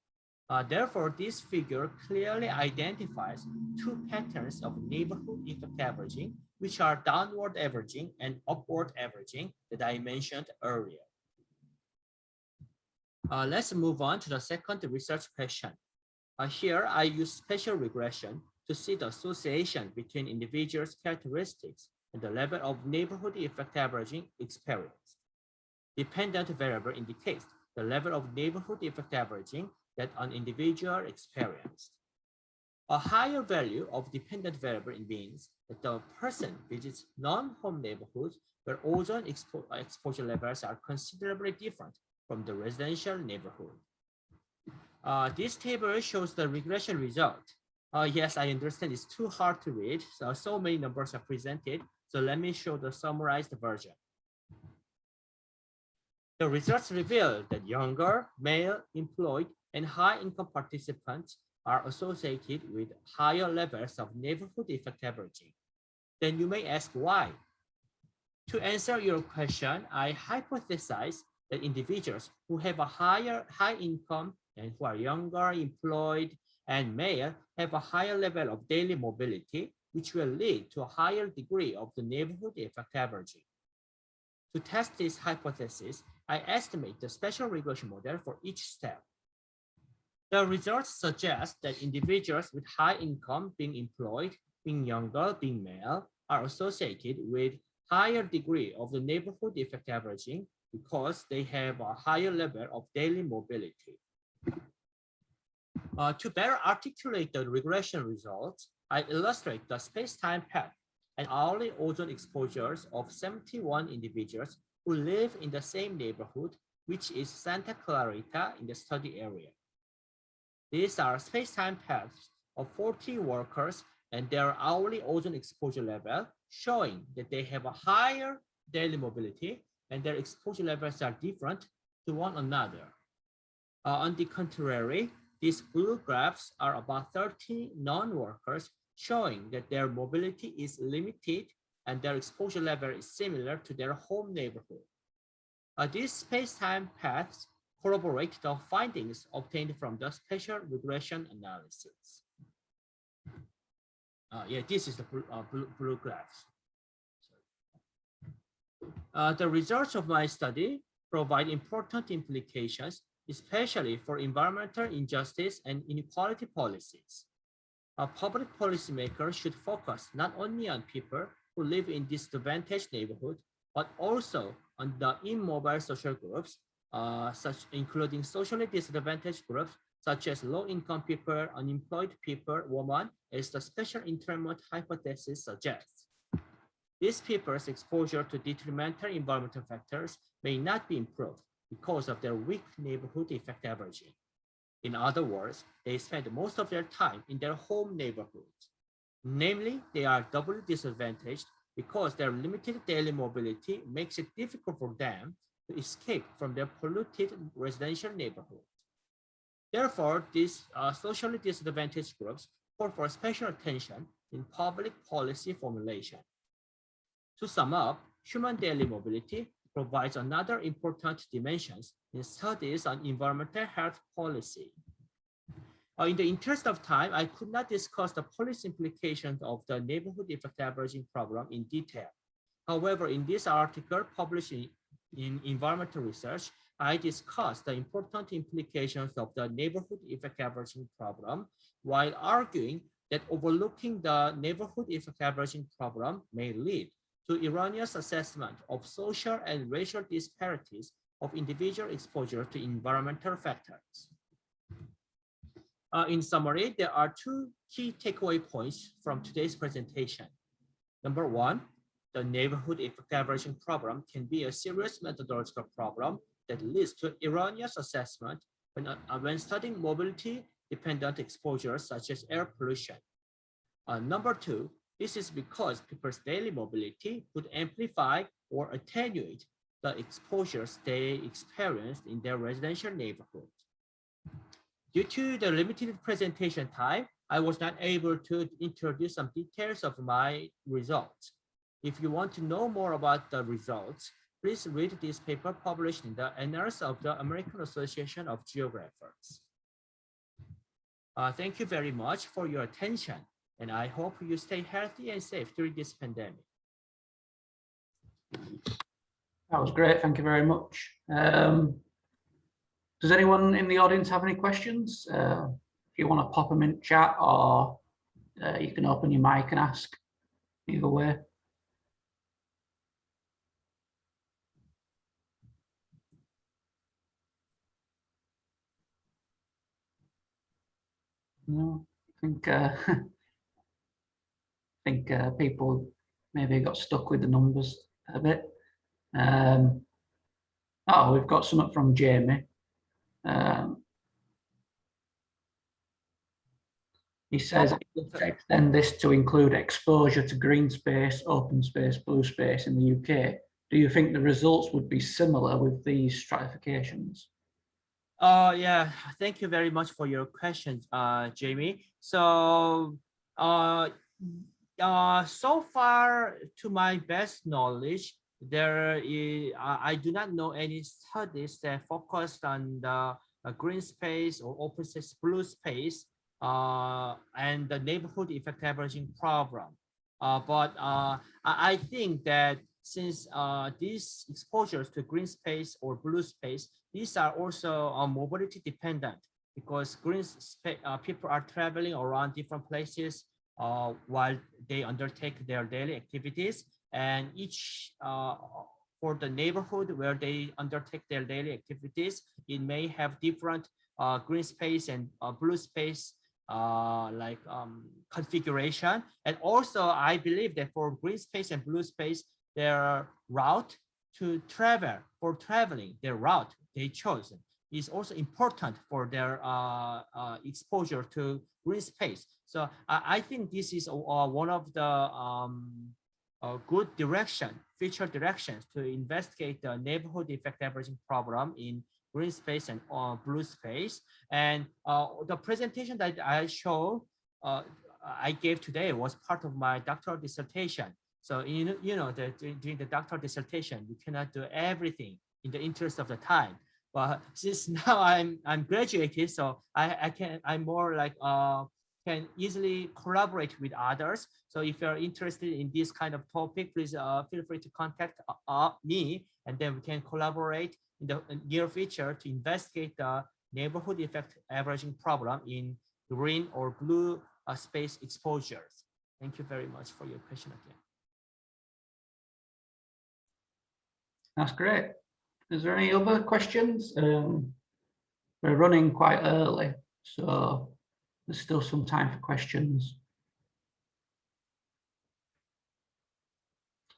Therefore, this figure clearly identifies two patterns of neighborhood effect averaging, which are downward averaging and upward averaging that I mentioned earlier. Let's move on to the second research question. Here, I use spatial regression to see the association between individuals' characteristics and the level of neighborhood effect averaging experienced. Dependent variable indicates the level of neighborhood effect averaging that an individual experienced. A higher value of dependent variable means that the person visits non-home neighborhoods where ozone exposure levels are considerably different from the residential neighborhood. This table shows the regression result. Yes, I understand it's too hard to read, so many numbers are presented. So let me show the summarized version. The results reveal that younger, male, employed, and high-income participants are associated with higher levels of neighborhood effect averaging. Then you may ask why. To answer your question, I hypothesize that individuals who have a high income and who are younger, employed, and male have a higher level of daily mobility, which will lead to a higher degree of the neighborhood effect averaging. To test this hypothesis, I estimate the spatial regression model for each step. The results suggest that individuals with high income, being employed, being younger, being male, are associated with higher degree of the neighborhood effect averaging because they have a higher level of daily mobility. To better articulate the regression results, I illustrate the space-time path and hourly ozone exposures of 71 individuals who live in the same neighborhood, which is Santa Clarita in the study area. These are space-time paths of 40 workers and their hourly ozone exposure level, showing that they have a higher daily mobility and their exposure levels are different to one another. On the contrary, these blue graphs are about 30 non-workers, showing that their mobility is limited and their exposure level is similar to their home neighborhood. These space-time paths corroborate the findings obtained from the spatial regression analysis. This is the blue graphs. The results of my study provide important implications, especially for environmental injustice and inequality policies. Public policymakers should focus not only on people who live in disadvantaged neighborhoods, but also on the immobile social groups, including socially disadvantaged groups, such as low-income people, unemployed people, women, as the spatial interment hypothesis suggests. These people's exposure to detrimental environmental factors may not be improved because of their weak neighborhood effect averaging. In other words, they spend most of their time in their home neighborhoods. Namely, they are doubly disadvantaged because their limited daily mobility makes it difficult for them to escape from their polluted residential neighborhoods. Therefore, these socially disadvantaged groups call for special attention in public policy formulation. To sum up, human daily mobility provides another important dimension in studies on environmental health policy. In the interest of time, I could not discuss the policy implications of the neighborhood effect averaging problem in detail. However, in this article published in Environmental Research, I discussed the important implications of the neighborhood effect averaging problem while arguing that overlooking the neighborhood effect averaging problem may lead to erroneous assessment of social and racial disparities of individual exposure to environmental factors. In summary, there are two key takeaway points from today's presentation. Number one, the neighborhood effect averaging problem can be a serious methodological problem that leads to erroneous assessment when studying mobility-dependent exposures such as air pollution. Number two, this is because people's daily mobility could amplify or attenuate the exposures they experienced in their residential neighborhoods. Due to the limited presentation time, I was not able to introduce some details of my results. If you want to know more about the results, please read this paper published in the Annals of the American Association of Geographers. Thank you very much for your attention, and I hope you stay healthy and safe during this pandemic. That was great. Thank you very much. Does anyone in the audience have any questions? If you want to pop them in chat, or you can open your mic and ask, either way. No, I think people maybe got stuck with the numbers a bit. Oh, we've got something from Jamie. He says, extend this to include exposure to green space, open space, blue space in the UK. Do you think the results would be similar with these stratifications? Yeah, thank you very much for your questions, Jamie. So, so far, to my best knowledge, I do not know any studies that focused on the green space or open space, blue space, and the neighborhood effect averaging problem. But I think that since these exposures to green space or blue space, these are also mobility dependent, because people are traveling around different places while they undertake their daily activities, and each for the neighborhood where they undertake their daily activities, it may have different green space and blue space configuration. And also, I believe that for green space and blue space, their route to travel, for traveling, their route they chose is also important for their exposure to green space. So I think this is one of the good future directions to investigate the neighborhood effect averaging problem in green space and blue space. And the presentation that I gave today was part of my doctoral dissertation. So during the doctoral dissertation, you cannot do everything in the interest of the time. But since now I'm graduated, so I'm more like can easily collaborate with others. So if you're interested in this kind of topic, please feel free to contact me, and then we can collaborate in the near future to investigate the neighborhood effect averaging problem in green or blue space exposures. Thank you very much for your question again. That's great. Is there any other questions? We're running quite early, so there's still some time for questions.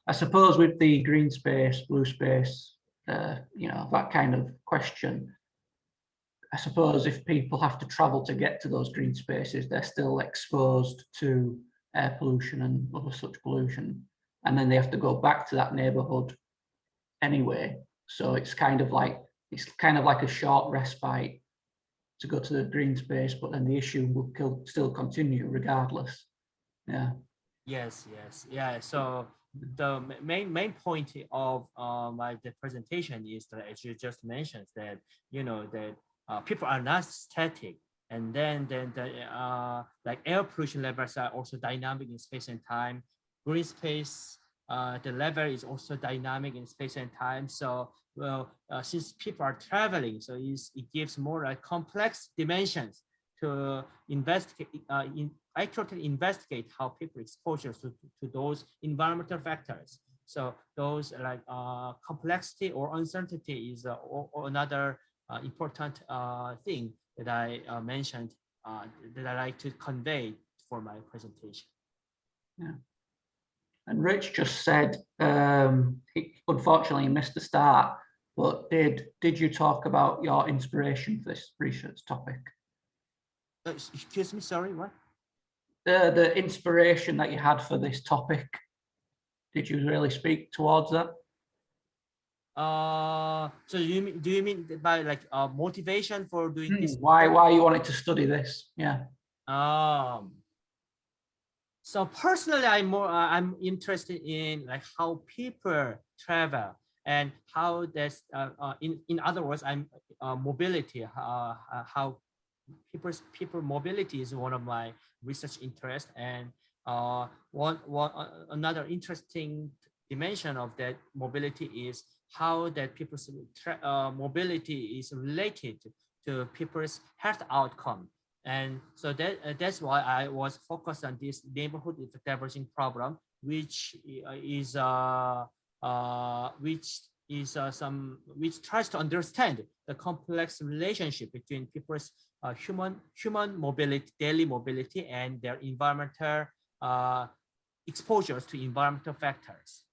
I suppose with the green space, blue space, that kind of question, I suppose if people have to travel to get to those green spaces, they're still exposed to air pollution and other such pollution, and then they have to go back to that neighborhood anyway. So it's kind of like a short respite to go to the green space, but then the issue will still continue regardless. Yeah. Yes. Yeah. So the main point of the presentation is that, as you just mentioned, that that people are not static, and then the like air pollution levels are also dynamic in space and time. Green space, the level is also dynamic in space and time. So since people are traveling, so it gives more complex dimensions to accurately investigate how people exposure to those environmental factors. So those complexity or uncertainty is another important thing that I mentioned that I like to convey for my presentation. Yeah. And Rich just said, he unfortunately missed the start, but did you talk about your inspiration for this research topic? Excuse me, sorry, what? The inspiration that you had for this topic, did you really speak towards that? So do you mean by like motivation for doing this? Why you wanted to study this? Yeah. So personally, I'm interested in like how people travel and how that's in other words, I'm mobility. How people mobility is one of my research interests, and another interesting dimension of that mobility is how that people's mobility is related to people's health outcome. And so that's why I was focused on this neighborhood effect diverging problem, which tries to understand the complex relationship between people's human mobility, daily mobility, and their environmental exposures to environmental factors.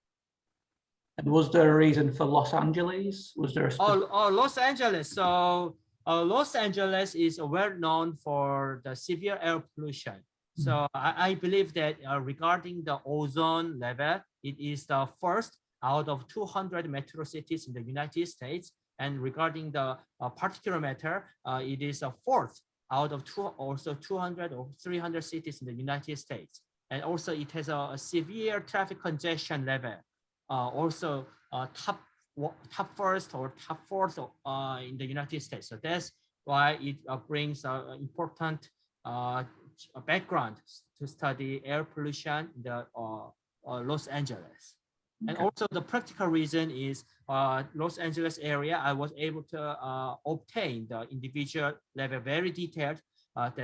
And was there a reason for Los Angeles? Was there a Los Angeles? So Los Angeles is well known for the severe air pollution. So I believe that regarding the ozone level, it is the first out of 200 metro cities in the United States. And regarding the particulate matter, it is a fourth out of 200 or 300 cities in the United States. And also it has a severe traffic congestion level. Also top first or top fourth in the United States. So that's why it brings important background to study air pollution in the Los Angeles. Okay. And also the practical reason is Los Angeles area, I was able to obtain the individual level, very detailed, the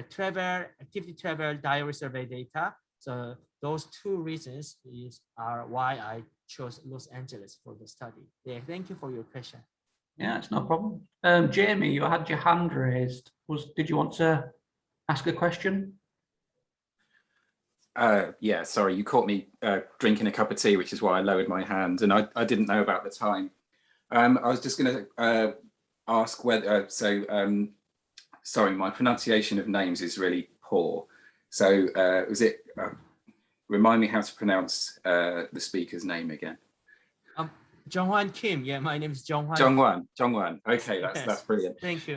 activity travel diary survey data. So those two reasons are why I chose Los Angeles for the study. Yeah, thank you for your question. Yeah, it's no problem. Jamie, you had your hand raised. Did you want to ask a question? Yeah, sorry, you caught me drinking a cup of tea, which is why I lowered my hand, and I didn't know about the time. I was just going to ask whether, sorry, my pronunciation of names is really poor. So remind me how to pronounce the speaker's name again. Jung-Hwan Kim. Yeah, my name is Jung-Hwan. Jung-Hwan. Okay, that's brilliant. Thank you.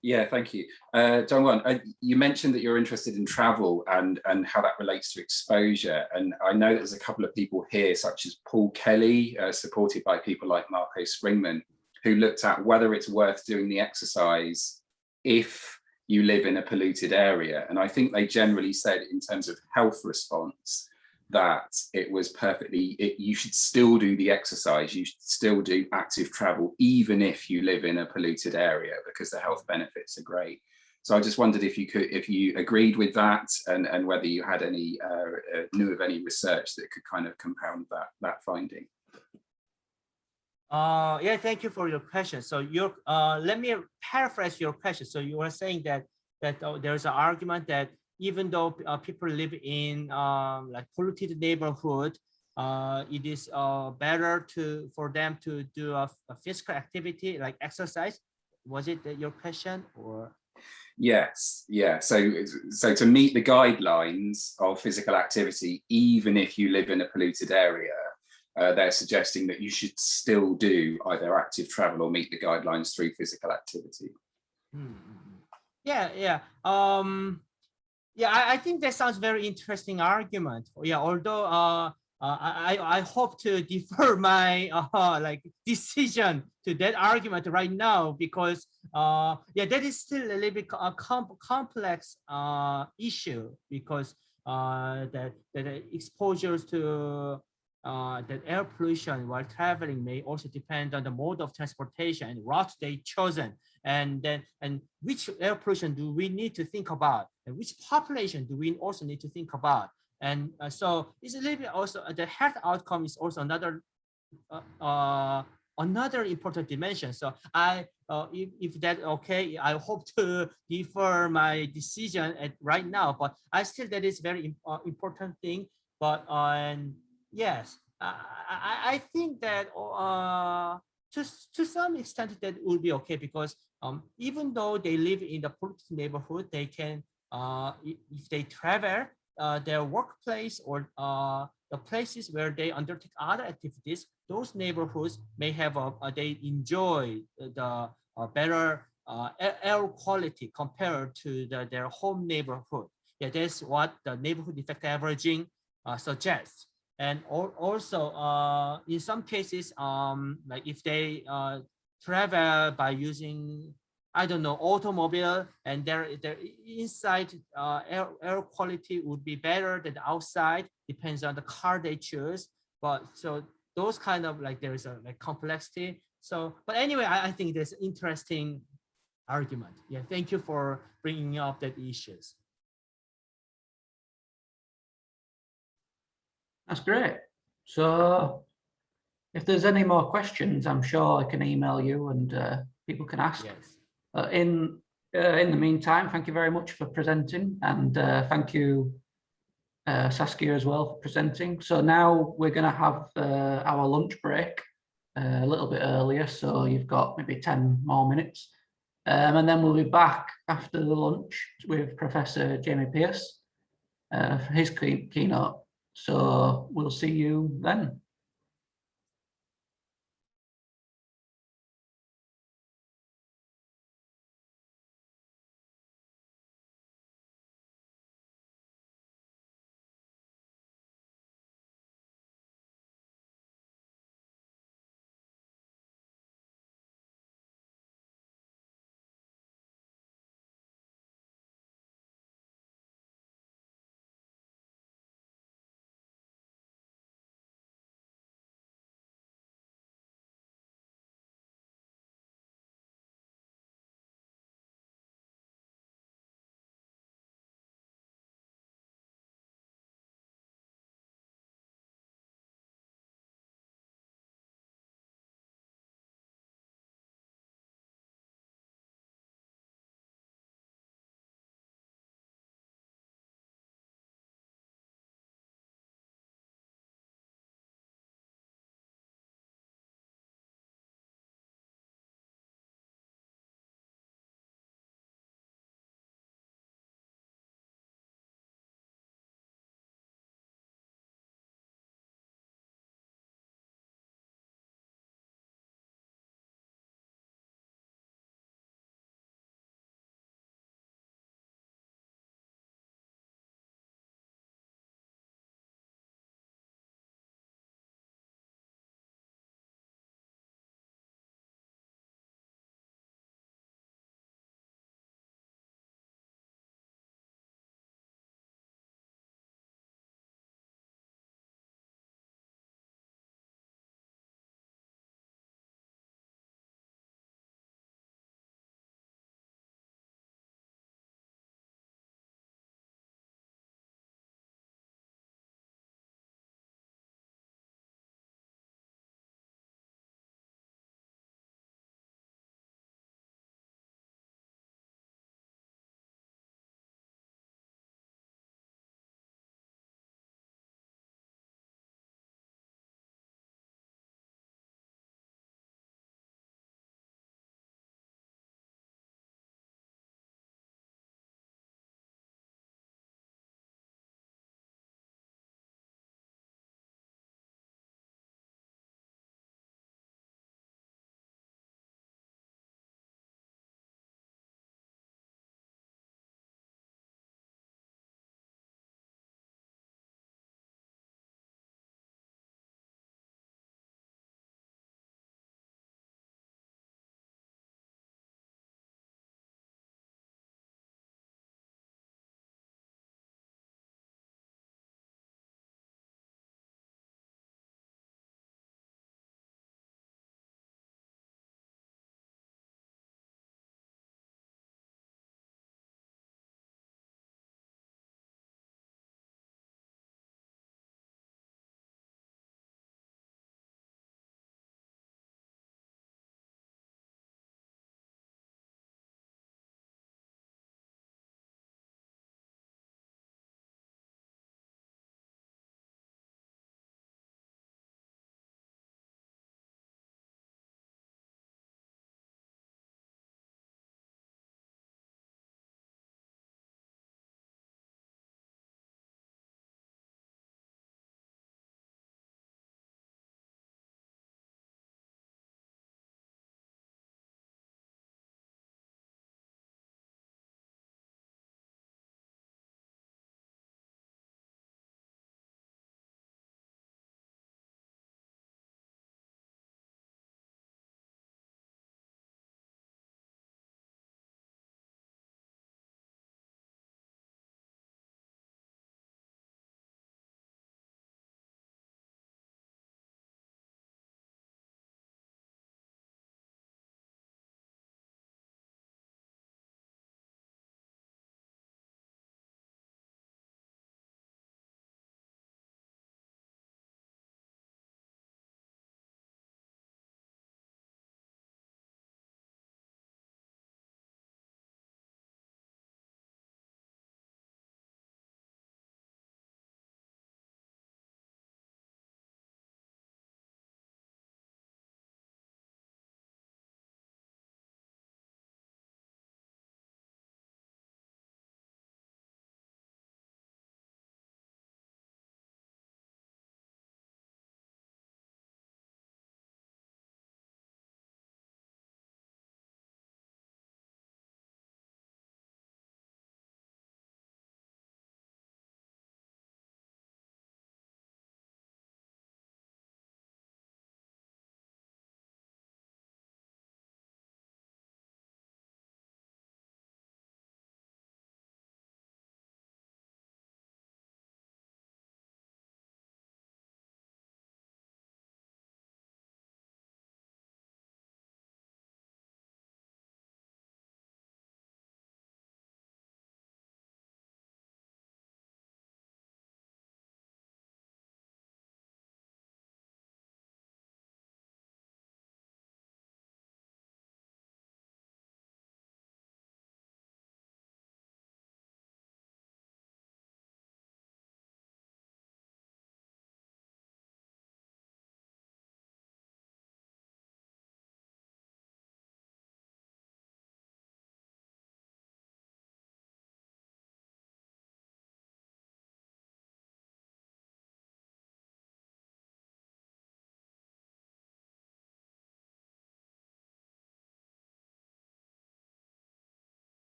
Yeah, thank you. Jung-Hwan, you mentioned that you're interested in travel and how that relates to exposure. And I know there's a couple of people here, such as Paul Kelly, supported by people like Marco Springman, who looked at whether it's worth doing the exercise if you live in a polluted area. And I think they generally said in terms of health response, that it was you should still do the exercise, you should still do active travel, even if you live in a polluted area, because the health benefits are great. So I just wondered if you agreed with that, and whether you had any, knew of any research that could kind of compound that finding. Yeah, thank you for your question. So let me paraphrase your question. So you were saying that there's an argument that even though people live in like polluted neighborhood, it is better for them to do a physical activity like exercise. Was it your question, or? Yes, yeah. So to meet the guidelines of physical activity, even if you live in a polluted area, they're suggesting that you should still do either active travel or meet the guidelines through physical activity. Yeah. Yeah, I think that sounds very interesting argument. Yeah, although I hope to defer my like decision to that argument right now, because yeah, that is still a little bit a complex issue, because that exposures to that air pollution while traveling may also depend on the mode of transportation and route they chosen, and which air pollution do we need to think about, and which population do we also need to think about. And so it's a little bit also the health outcome is also another important dimension. So if that okay, I hope to defer my decision right now, but I still that is very important thing. But yes, I think that to some extent that will be okay, because even though they live in the polluted neighborhood, they can if they travel their workplace or the places where they undertake other activities, those neighborhoods may have they enjoy the better air quality compared to their home neighborhood. Yeah, that's what the neighborhood effect averaging suggests. And also in some cases, like if they travel by using, I don't know, automobile, and their inside air quality would be better than the outside, depends on the car they choose. But so those kind of like there is a like complexity. So, but anyway, I think there's interesting argument. Yeah, thank you for bringing up that issues. That's great. So if there's any more questions, I'm sure I can email you and people can ask. Yes. In the meantime, thank you very much for presenting, and thank you, Saskia, as well for presenting. So now we're going to have our lunch break a little bit earlier, so you've got maybe 10 more minutes. And then we'll be back after the lunch with Professor Jamie Pierce for his keynote. So we'll see you then.